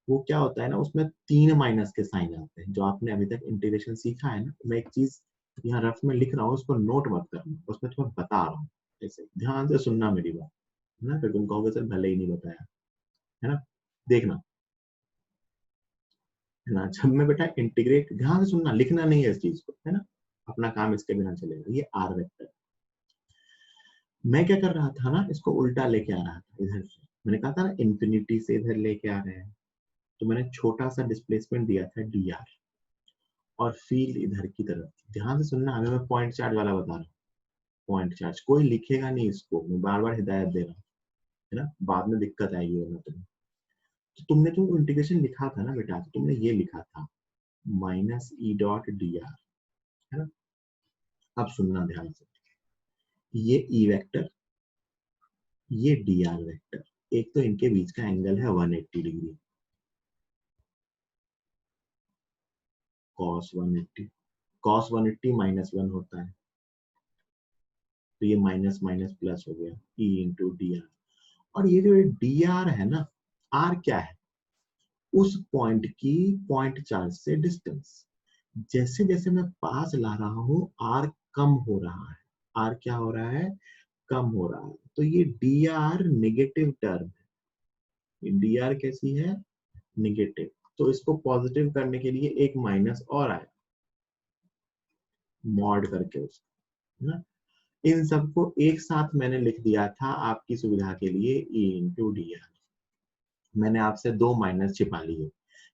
वो क्या होता है ना, उसमें 3 माइनस के साइन आते हैं। जो आपने अभी तक इंटीग्रेशन सीखा है ना, मैं एक चीज यहाँ रफ में लिख रहा हूँ, उसको नोट मत करना, उसमें तुम्हें बता रहा हूँ। ऐसे ध्यान से सुनना मेरी बात है ना, फिर तुम कहोगे सर भले ही नहीं बताया, है ना। देखना है ना, जब मैं बेटा इंटीग्रेट, ध्यान से सुनना, लिखना नहीं है इस चीज को, है ना। अपना काम इसके बिना चलेगा। ये आर वेक्टर, मैं क्या कर रहा था ना, इसको उल्टा लेके आ रहा था इधर से। मैंने कहा था ना इंफिनिटी से इधर लेके आ रहे हैं, तो मैंने छोटा सा डिस्प्लेसमेंट दिया था डी आर, और फील्ड इधर की तरफ। ध्यान से सुनना, अभी मैं पॉइंट चार्ज वाला बता रहा हूँ। पॉइंट चार्ज कोई लिखेगा नहीं, इसको मैं बार बार हिदायत दे रहा हूँ, है ना, बाद में दिक्कत आएगी वरना तुम्हें। तो तुमने जो इंटीग्रेशन लिखा था ना बेटा, तो तुमने ये लिखा था minus E dot D are, है ना। अब सुनना ध्यान से, ये ई वेक्टर, ये डी आर वेक्टर, एक तो इनके बीच का एंगल है 180 डिग्री, कॉस 180। कॉस 180 -1 होता है, तो ये माइनस माइनस प्लस हो गया ई इंटू डी आर। और ये जो डी आर है ना, आर क्या है, उस पॉइंट की पॉइंट चार्ज से डिस्टेंस। जैसे जैसे मैं पास ला रहा हूं, आर कम हो रहा है। आर क्या हो रहा है, कम हो रहा है। तो ये डी आर निगेटिव टर्म है। डी आर कैसी है, निगेटिव। तो इसको पॉजिटिव करने के लिए एक माइनस और आया, मॉड करके उसको, है ना। इन सबको एक साथ मैंने लिख दिया था आपकी सुविधा के लिए, ई इंटू डी आर। मैंने आपसे दो माइनस छिपा लिए,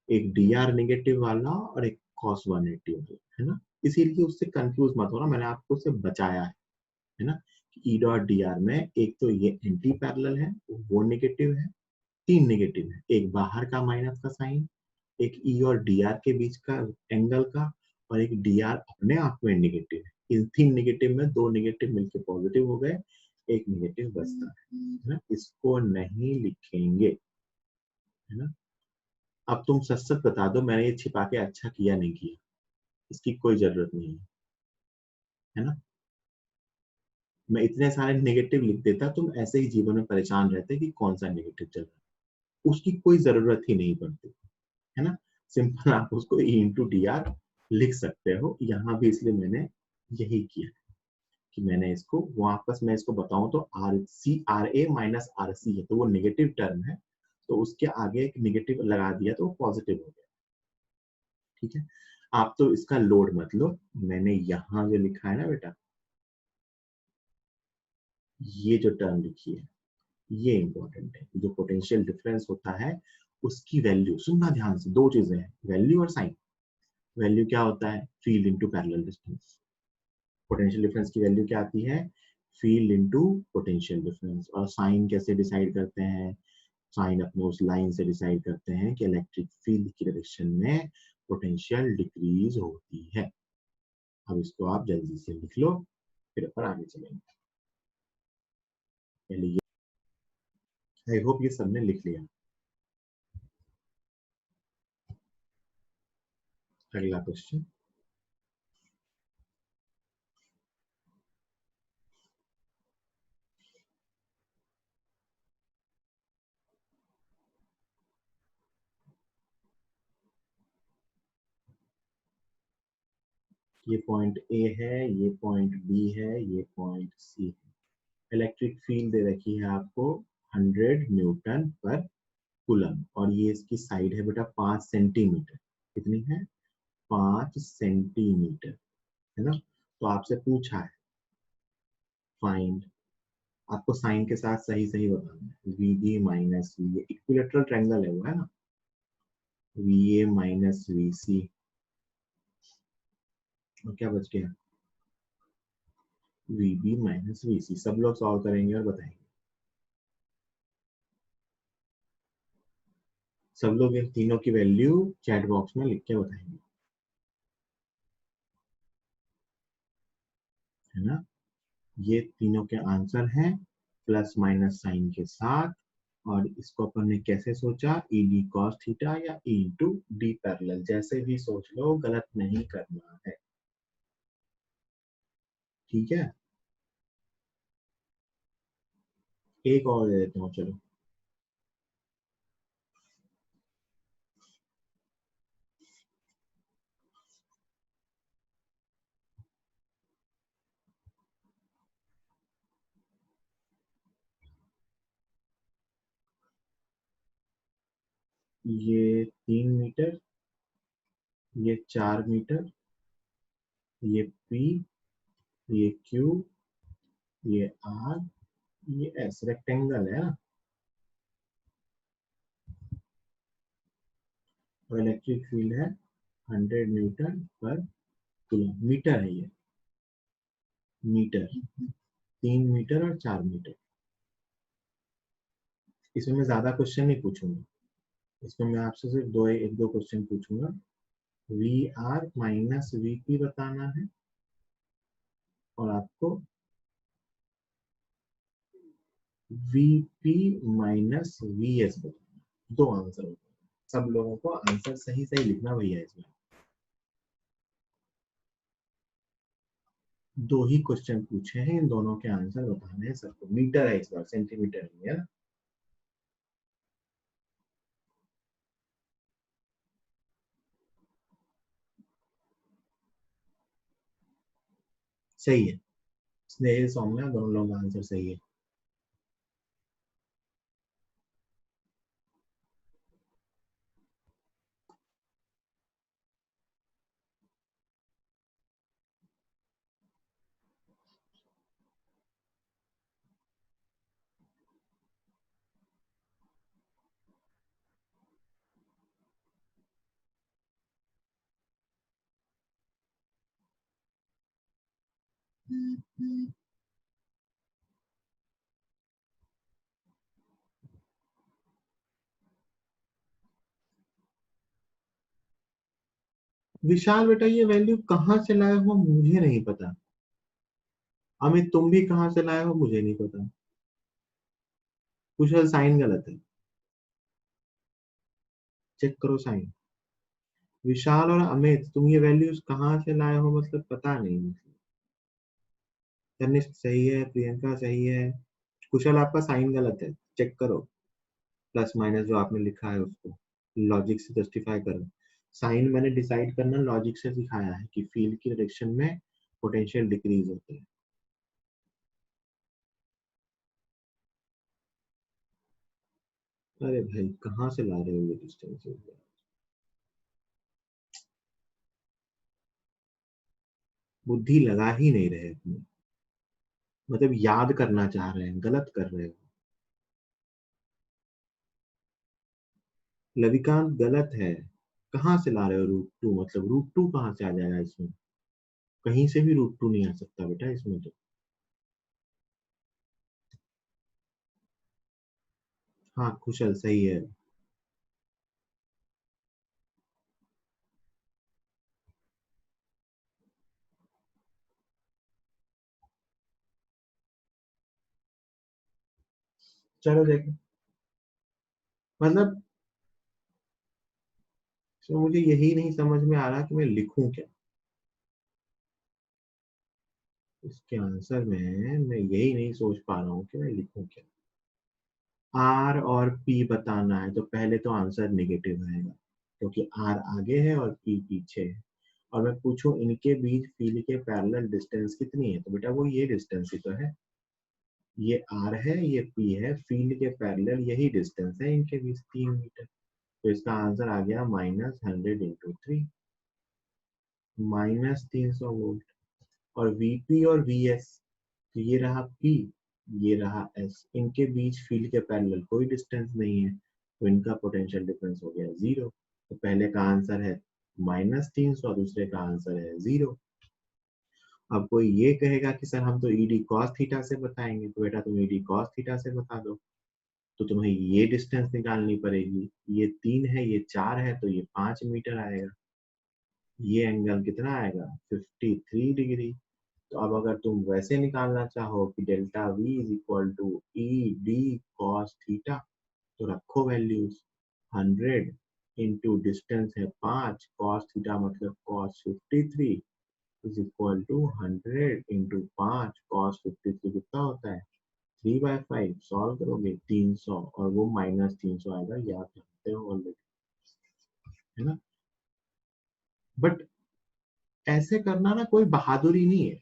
एक डी आर निगेटिव वाला और एक कॉस 180 वाला, है ना। इसीलिए उससे कंफ्यूज मत होना, मैंने आपको उससे बचाया है ना। ई डॉट डी आर में एक तो ये एंटी पैरेलल है, वो नेगेटिव है। 3 नेगेटिव है, एक बाहर का माइनस का साइन, एक ई और डी आर के बीच का एंगल का, और एक डी आर अपने आप में नेगेटिव है। इन 3 नेगेटिव में 2 नेगेटिव मिलकर पॉजिटिव हो गए, एक नेगेटिव बचता है ना। इसको नहीं लिखेंगे, है ना। अब तुम सच सच बता दो, मैंने ये छिपा के अच्छा किया नहीं किया, इसकी कोई जरूरत नहीं है ना। मैं इतने सारे नेगेटिव लिख देता, तुम ऐसे ही जीवन में परेशान रहते कि कौन सा नेगेटिव चल रहा है, उसकी कोई जरूरत ही नहीं पड़ती, है ना। सिंपल आप उसको ई इंटू डी आर लिख सकते हो। यहाँ भी इसलिए मैंने यही किया कि मैंने इसको वापस, मैं इसको बताऊं तो R A minus R C है, तो वो नेगेटिव टर्म है, तो उसके आगे एक नेगेटिव लगा दिया तो वो पॉजिटिव हो गया। ठीक है, आप तो इसका लोड मत लो। मैंने यहाँ जो लिखा है ना बेटा, ये जो टर्म लिखी है, ये इंपॉर्टेंट है। जो पोटेंशियल डिफरेंस होता है उसकी वैल्यू, सुनना ध्यान से, दो चीजें हैं, वैल्यू और साइन। वैल्यू क्या होता है, field into parallel distance. Potential difference की वैल्यू क्या आती है, फील्ड इंटू पोटेंशियल डिफरेंस। और साइन कैसे डिसाइड करते हैं, साइन अपने उस लाइन से डिसाइड करते हैं कि इलेक्ट्रिक फील्ड की डायरेक्शन में पोटेंशियल डिक्रीज होती है। अब इसको आप जल्दी से लिख लो, फिर अपन आगे चलेंगे। पहले ये, आई होप ये सबने लिख लिया। अगला क्वेश्चन, ये पॉइंट ए है, ये पॉइंट बी है, ये पॉइंट सी है। इलेक्ट्रिक फील्ड दे रखी है आपको 100 न्यूटन पर कूलम, और ये इसकी साइड है बेटा 5 सेंटीमीटर। कितनी है, 5 सेंटीमीटर, है ना। तो आपसे पूछा है फाइंड, आपको साइन के साथ सही सही बताना है, V B minus V, equilateral triangle है वो, है ना। V A minus V C, और क्या बच गया, V B minus V C. सब लोग सॉल्व करेंगे और बताएंगे। सब लोग इन तीनों की वैल्यू चैट बॉक्स में लिख के बताएंगे, है ना। ये तीनों के आंसर हैं प्लस माइनस साइन के साथ। और इसको अपन ने कैसे सोचा, ई डी कॉस थीटा या ई इंटू डी पैरेलल, जैसे भी सोच लो, गलत नहीं करना है, ठीक है। एक और दे देता हूँ, चलो। ये 3 मीटर, ये 4 मीटर, ये पी, ये क्यू, ये आर, ये एस, रेक्टेंगल है ना। और इलेक्ट्रिक फील्ड है 100 न्यूटन पर कूलम, मीटर है ये, मीटर। 3 मीटर और 4 मीटर। इसमें मैं ज्यादा क्वेश्चन नहीं पूछूंगा, इसमें मैं आपसे सिर्फ एक दो क्वेश्चन पूछूंगा। V R minus V P बताना है, और आपको V P minus V S बताना है। दो आंसर होते हैं, सब लोगों को आंसर सही सही लिखना भैया इसमें। दो ही क्वेश्चन पूछे हैं, इन दोनों के आंसर बताने हैं सबको। मीटर है इस बार, सेंटीमीटर नहीं है ना। सही है, स्नेहिल सौम्या दोनों लोगों का आंसर सही है। विशाल बेटा, ये वैल्यू कहाँ से लाए हो मुझे नहीं पता। अमित तुम भी कहाँ से लाए हो मुझे नहीं पता। कुशल साइन गलत है, चेक करो साइन। विशाल और अमित तुम ये वैल्यूज कहाँ से लाए हो, मतलब पता नहीं, मतलब। तनिष्क सही है, प्रियंका सही है, कुशल आपका साइन गलत है, चेक करो। प्लस माइनस जो आपने लिखा है उसको लॉजिक से जस्टिफाई करो। साइन मैंने डिसाइड करना लॉजिक से सिखाया है कि फील्ड की डायरेक्शन में पोटेंशियल डिक्रीज होते हैं। अरे भाई कहाँ से ला रहे हो ये डिस्टेंस, बुद्धि लगा ही नहीं रहे अपनी, मतलब याद करना चाह रहे हैं, गलत कर रहे हो। लविकांत गलत है, कहाँ से ला रहे हो रूट 2, मतलब रूट 2 कहाँ से आ जाएगा इसमें, कहीं से भी रूट 2 नहीं आ सकता बेटा इसमें तो। हाँ कुशल सही है। चलो देखो, मतलब तो मुझे यही नहीं समझ में आ रहा कि मैं लिखूं क्या इसके आंसर में। मैं यही नहीं सोच पा रहा हूँ कि मैं लिखूं क्या। आर और पी बताना है तो पहले तो आंसर नेगेटिव आएगा, क्योंकि आर आगे है और पी पीछे है। और मैं पूछूं इनके बीच फील्ड के पैरेलल डिस्टेंस कितनी है, तो बेटा वो ये डिस्टेंस ही तो है। ये आर है, ये पी है, फील्ड के पैरेलल यही डिस्टेंस है इनके बीच, 3 मीटर। तो इसका आंसर आ गया -100 × 3, -300 वोल्ट। और वीपी और वीएस, तो ये रहा पी, ये रहा एस, इनके बीच फील्ड के पैरेलल कोई डिस्टेंस नहीं है, तो इनका पोटेंशियल डिफरेंस हो गया 0। तो पहले का आंसर है -300, दूसरे का आंसर है 0। अब कोई ये कहेगा कि सर हम तो ईडी कॉस थीटा से बताएंगे, तो बेटा तुम ईडी कॉस थीटा से बता दो। तो तुम्हें ये डिस्टेंस निकालनी पड़ेगी। ये 3 है, ये 4 है, तो ये 5 मीटर आएगा। ये एंगल कितना आएगा? 53 डिग्री। तो अब अगर तुम वैसे निकालना चाहो कि delta V is equal to E D cos theta, तो रखो वैल्यूज। 100 इंटू डिस्टेंस है 5, कॉस थीटा मतलब cos 53 is equal to 100 into 5, cos 53 कितना होता है? 3/5। सॉल्व करोगे 300, और वो -300 आएगा, याद रखते हो ऑलरेडी, है ना। बट ऐसे करना ना कोई बहादुरी नहीं है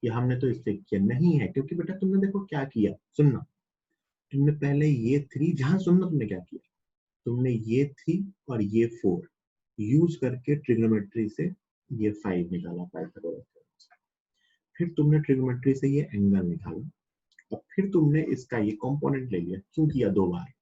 कि हमने तो इससे किया, नहीं है। क्योंकि बेटा तुमने देखो क्या किया, सुनना। तुमने पहले ये 3, जहां सुनना तुमने क्या किया, तुमने ये 3 और ये 4 यूज करके ट्रिग्नोमेट्री से ये 5 निकाला, पाइथागोरस। फिर तुमने ट्रिग्नोमेट्री से ये एंगल निकाला, और फिर तुमने इसका ये कंपोनेंट ले लिया। क्यों किया? 2 बार।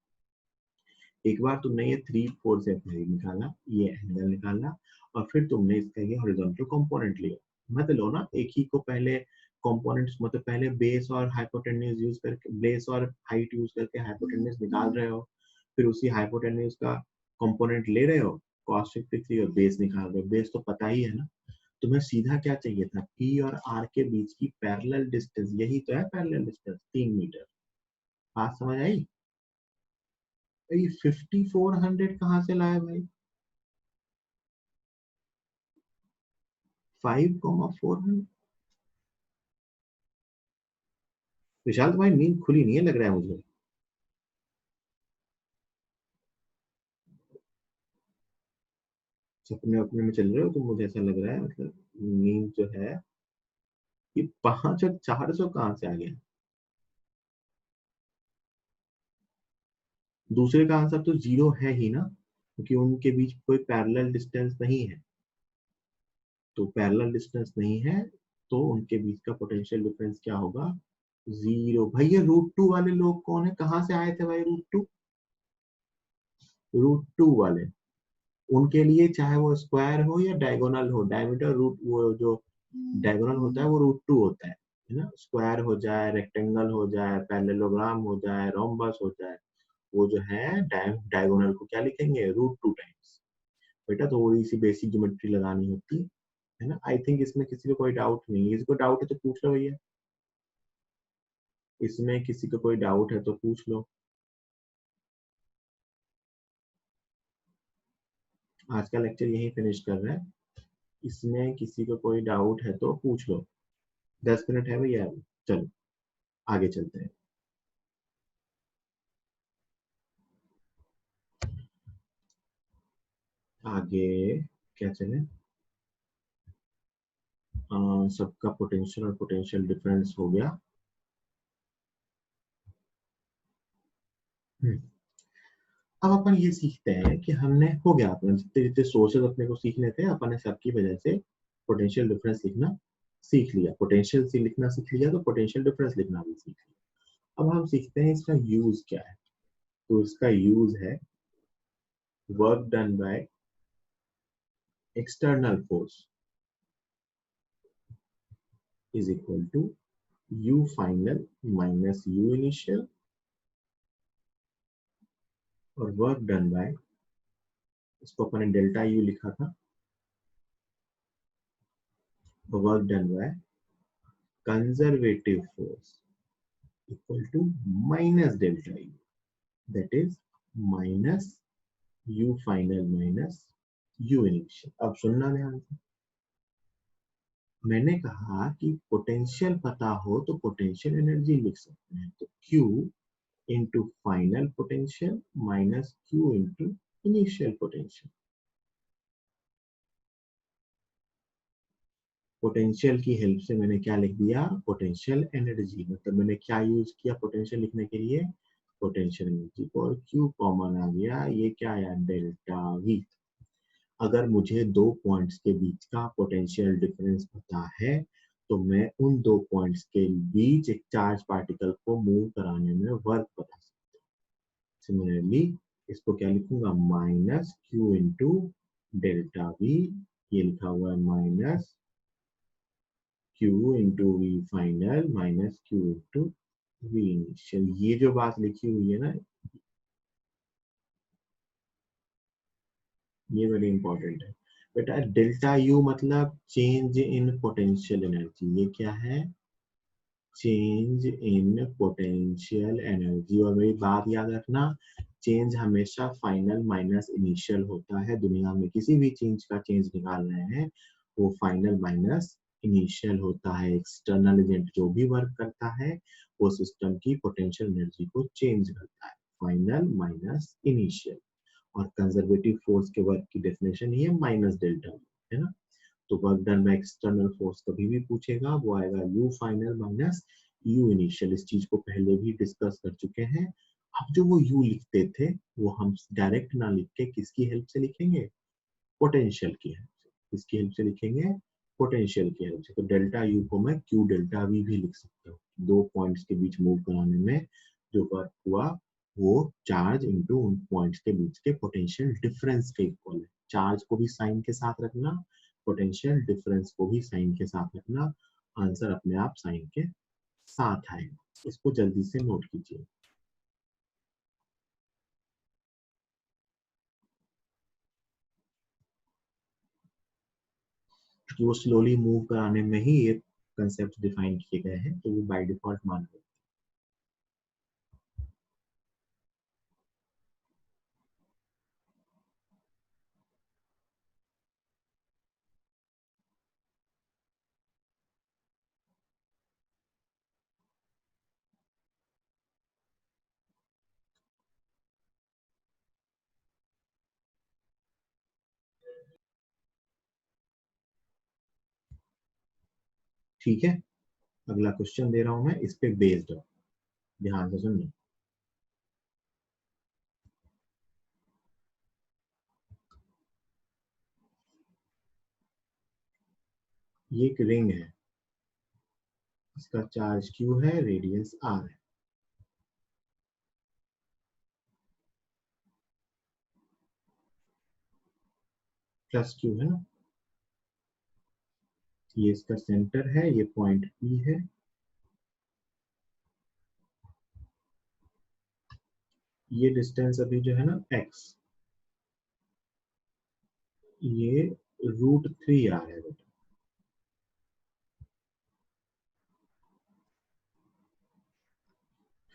एक बार तुमने ये 3, 4 से 5 निकाला, ये एंगल निकाला, और फिर तुमने इसका ये हॉरिजॉन्टल कंपोनेंट लिया। मत लो ना एक ही को पहले कंपोनेंट्स, मतलब पहले बेस और हाइपोटेन्यूज यूज करके, बेस और हाइट यूज करके हाइपोटेन्यूज निकाल रहे हो, फिर उसी हाइपोटेन्यूज का कंपोनेंट ले रहे हो cos 53 और बेस निकाल रहे हो। बेस तो पता ही है ना। तुम्हें सीधा क्या चाहिए था? P और R के बीच की पैरेलल डिस्टेंस, यही तो है पैरेलल डिस्टेंस, 3 मीटर। बात समझ आई? ये 5400 कहाँ से लाए भाई? 5,400। विशाल तुम्हारी नींद खुली नहीं है लग रहा है मुझे। सपने अपने में चल रहे हो तो मुझे ऐसा लग रहा है, मतलब नींद जो है, ये 5 और 400 कहाँ से आ गया? दूसरे का आंसर तो 0 है ही ना, क्योंकि उनके बीच कोई पैरेलल डिस्टेंस नहीं है। तो पैरेलल डिस्टेंस नहीं है, तो उनके बीच का पोटेंशियल डिफरेंस क्या होगा? 0। भैया √2 वाले लोग कौन है? कहाँ से आए थे भाई √2? √2 वाले, उनके लिए चाहे वो स्क्वायर हो या डायगोनल हो, डायमीटर रूट, वो जो डायगोनल होता है वो √2 होता है ना। स्क्वायर हो जाए, रेक्टेंगल हो जाए, पैरेललोग्राम हो जाए, रोम्बस हो जाए, वो जो है डायगोनल को क्या लिखेंगे? √2 टाइम्स। बेटा थोड़ी सी बेसिक ज्योमेट्री लगानी होती है ना। आई थिंक इसमें किसी को कोई डाउट नहीं है। किसी को डाउट है तो पूछ लो भैया, इसमें किसी को कोई डाउट है तो पूछ लो। आज का लेक्चर यहीं फिनिश कर रहे हैं। इसमें किसी को कोई डाउट है तो पूछ लो। 10 मिनट है भैया अभी। चलो आगे चलते हैं। आगे क्या चले? सबका पोटेंशियल और पोटेंशियल डिफरेंस हो गया। अब अपन ये सीखते हैं कि हमने हो गया, अपने जितने जितने सोर्सेज अपने को सीखने थे अपन ने सबकी वजह से पोटेंशियल डिफरेंस लिखना सीख लिया। पोटेंशियल से लिखना सीख लिया तो पोटेंशियल डिफरेंस लिखना भी सीख लिया। अब हम सीखते हैं इसका यूज क्या है। तो इसका यूज है work done by external force is equal to U final minus U initial, और वर्क डन बाय, इसको अपन ने डेल्टा U लिखा था, work done by conservative force equal to minus delta U, that is minus U final minus U initial. अब सुनना ध्यान से, मैंने कहा कि पोटेंशियल पता हो तो पोटेंशियल एनर्जी लिख सकते हैं। तो Q into final potential minus Q into initial potential. Potential की हेल्प से मैंने क्या लिख दिया? Potential energy. मतलब मैंने क्या यूज किया पोटेंशियल लिखने के लिए? पोटेंशियल एनर्जी को, और Q कॉमन आ गया, ये क्या आया? Delta V। अगर मुझे दो पॉइंट्स के बीच का पोटेंशियल डिफरेंस पता है तो मैं उन दो पॉइंट्स के बीच एक चार्ज पार्टिकल को मूव कराने में वर्क बता सकता हूँ। सिमिलरली इसको क्या लिखूंगा? Minus Q into delta V। ये लिखा हुआ है minus Q into V final minus Q into V initial. ये जो बात लिखी हुई है ना, ये वेरी इंपॉर्टेंट है बेटा। डेल्टा यू मतलब चेंज इन पोटेंशियल एनर्जी। ये क्या है? Change in potential energy. और मेरी बात याद रखना, चेंज हमेशा फाइनल माइनस इनिशियल होता है। दुनिया में किसी भी चीज का चेंज निकाल रहे हैं वो फाइनल माइनस इनिशियल होता है। एक्सटर्नल एजेंट जो भी वर्क करता है वो सिस्टम की पोटेंशियल एनर्जी को चेंज करता है, फाइनल माइनस इनिशियल। और कंजर्वेटिव फोर्स के वर्क की डेफिनेशन ही है माइनस डेल्टा, है ना। तो work done by external force कभी भी पूछेगा वो आएगा you final minus you initial. इस चीज को पहले भी डिस्कस कर चुके हैं। अब जो वो यू लिखते थे वो हम डायरेक्ट ना लिख के किसकी हेल्प से लिखेंगे? पोटेंशियल की हेल्प से। किसकी हेल्प से लिखेंगे? पोटेंशियल की हेल्प से। तो डेल्टा यू को मैं क्यू डेल्टा वी भी लिख सकता हूँ। दो पॉइंट्स के बीच मूव कराने में जो वर्क हुआ वो चार्ज इनटू उन पॉइंट्स के बीच के पोटेंशियल डिफरेंस के इक्वल है। चार्ज को भी साइन के साथ रखना, पोटेंशियल डिफरेंस को भी साइन के साथ रखना। आंसर अपने आप साइन के साथ आएगा। इसको जल्दी से नोट कीजिए कि वो स्लोली मूव कराने में ही ये कंसेप्ट डिफाइन किए गए हैं, तो वो बाय डिफॉल्ट मान लो। ठीक है, अगला क्वेश्चन दे रहा हूं मैं, इस पे बेस्ड हो, ध्यान से सुनिए। ये एक रिंग है, इसका चार्ज Q है, रेडियस R है। प्लस Q है ना। ये इसका सेंटर है, ये पॉइंट P है। ये डिस्टेंस अभी जो है ना x, ये √3r है बेटा।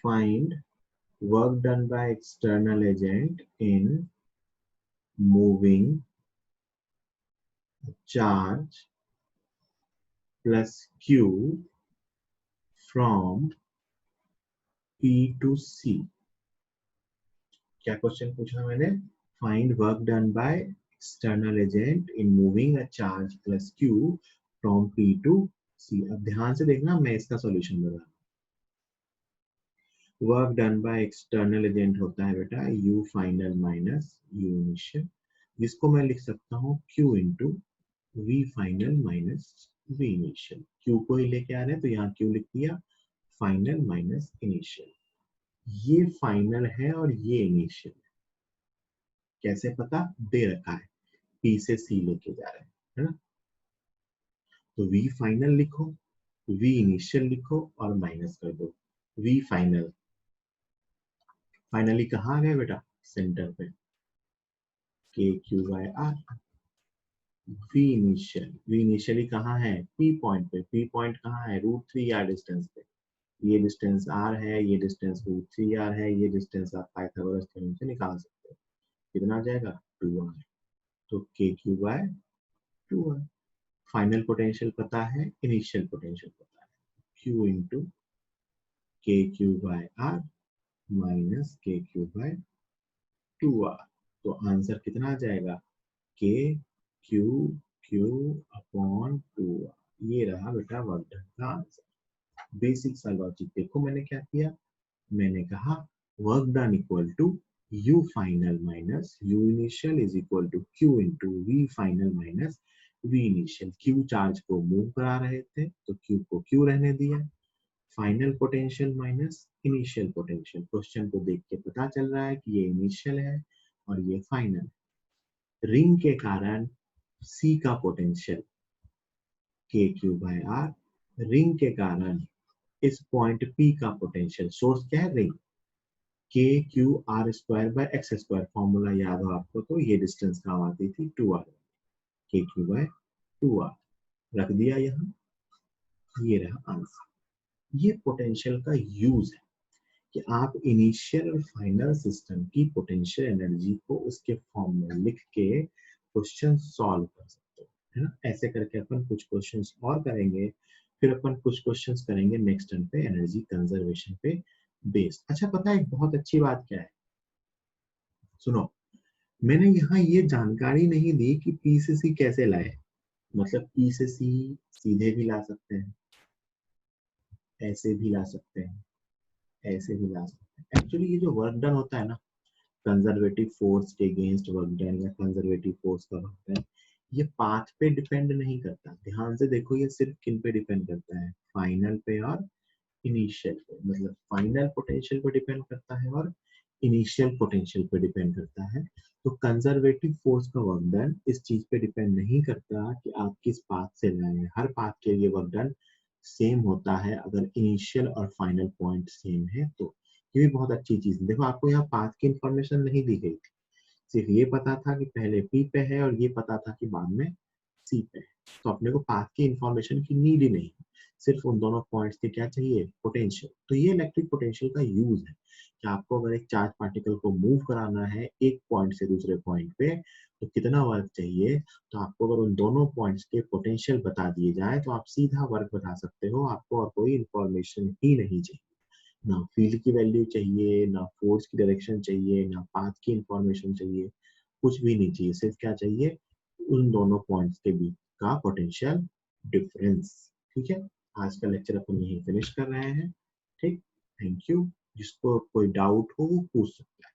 Find work done by external agent in moving charge plus Q from P to C। क्या क्वेश्चन पूछा मैंने? Find work done by external agent in moving a charge plus Q from P to C। अब ध्यान से देखना, मैं इसका solution बता रहा हूँ। Work done by external agent होता है बेटा U final minus U initial, जिसको मैं लिख सकता हूँ Q into V final minus V initial. Q को ही लेके आ रहे हैं तो यहाँ Q लिख दिया, फाइनल माइनस इनिशियल। ये फाइनल है और ये इनिशियल। कैसे पता? दे रखा है, P से C लेके जा रहे हैं, है ना। तो V फाइनल लिखो, V इनिशियल लिखो और माइनस कर दो। V फाइनल, फाइनली कहाँ गए बेटा? सेंटर पे, KQR। V initial, V initially कहाँ है? P पॉइंट पे। P पॉइंट कहाँ है? √3r डिस्टेंस पे। ये डिस्टेंस R है, ये डिस्टेंस √3r है, ये डिस्टेंस आप पाइथागोरस थ्योरम से निकाल सकते हो। कितना आ जाएगा? 2r। तो KQ/2r। फाइनल पोटेंशियल पता है, इनिशियल पोटेंशियल पता है, Q into KQ/R minus KQ/2R। तो आंसर कितना आ जाएगा? KQ/2R। ये रहा बेटा वर्क डन का आंसर। बेसिक सा लॉजिक देखो, मैंने क्या किया? मैंने कहा work done equal to U final minus U initial is equal to Q into V final minus V initial. Q charge को मूव करा रहे थे तो Q को Q रहने दिया। Final potential minus initial potential. Question को देख के पता चल रहा है कि ये इनिशियल है और ये फाइनल। रिंग के कारण C का पोटेंशियल KQ/R, रिंग के कारण इस पॉइंट P का पोटेंशियल, सोर्स क्या है? रिंग, KQ r² फॉर्मूला याद हो आपको तो ये डिस्टेंस काम आती थी 2r, KQ/2r रख दिया यहाँ, ये रहा आंसर। ये पोटेंशियल का यूज है कि आप इनिशियल और फाइनल सिस्टम की पोटेंशियल एनर्जी को उसके फॉर्म में लिख के क्वेश्चन सॉल्व कर सकते हो, है ना। ऐसे करके अपन कुछ क्वेश्चंस और करेंगे, फिर अपन कुछ क्वेश्चंस करेंगे नेक्स्ट टर्म पे एनर्जी कंजर्वेशन पे बेस्ड। अच्छा पता है एक बहुत अच्छी बात क्या है, सुनो, मैंने यहाँ ये जानकारी नहीं दी कि पी से सी कैसे लाए, मतलब पी से सी सीधे भी ला सकते हैं, ऐसे भी ला सकते हैं, ऐसे भी ला सकते हैं। एक्चुअली ये जो वर्क डन होता है ना, कंजर्वेटिव फोर्स के अगेंस्ट वर्क डन या कंजर्वेटिव फोर्स का वर्क डन, ये पाथ पे डिपेंड नहीं करता। ध्यान से देखो ये सिर्फ किन पे डिपेंड करता है, फाइनल पे और इनिशियल पे, मतलब फाइनल पोटेंशियल पे डिपेंड करता है और इनिशियल पोटेंशियल पे डिपेंड करता है। तो कंजर्वेटिव फोर्स का वर्क डन इस चीज पे डिपेंड नहीं करता कि आप किस पाथ से लाए हैं, हर पाथ के लिए वर्क डन सेम होता है अगर इनिशियल और फाइनल पॉइंट सेम है तो। ये भी बहुत अच्छी चीज है। देखो आपको यहाँ पाथ की इंफॉर्मेशन नहीं दी गई थी, सिर्फ ये पता था कि पहले पी पे है और ये पता था कि बाद में सी पे है, तो अपने को पाथ की इंफॉर्मेशन की नीड ही नहीं, सिर्फ उन दोनों पॉइंट्स के क्या चाहिए, पोटेंशियल। तो ये इलेक्ट्रिक पोटेंशियल का यूज है कि आपको अगर एक चार्ज पार्टिकल को मूव कराना है एक पॉइंट से दूसरे पॉइंट पे तो कितना वर्क चाहिए, तो आपको अगर उन दोनों पॉइंट्स के पोटेंशियल बता दिए जाए तो आप सीधा वर्क बता सकते हो, आपको और कोई इंफॉर्मेशन ही नहीं चाहिए, ना फील्ड की वैल्यू चाहिए, ना फोर्स की डायरेक्शन चाहिए, ना पाथ की इंफॉर्मेशन चाहिए, कुछ भी नहीं चाहिए, सिर्फ क्या चाहिए, उन दोनों पॉइंट्स के बीच का पोटेंशियल डिफरेंस। ठीक है, आज का लेक्चर अपन यहीं फिनिश कर रहे हैं। ठीक, थैंक यू। जिसको कोई डाउट हो वो पूछ सकता है।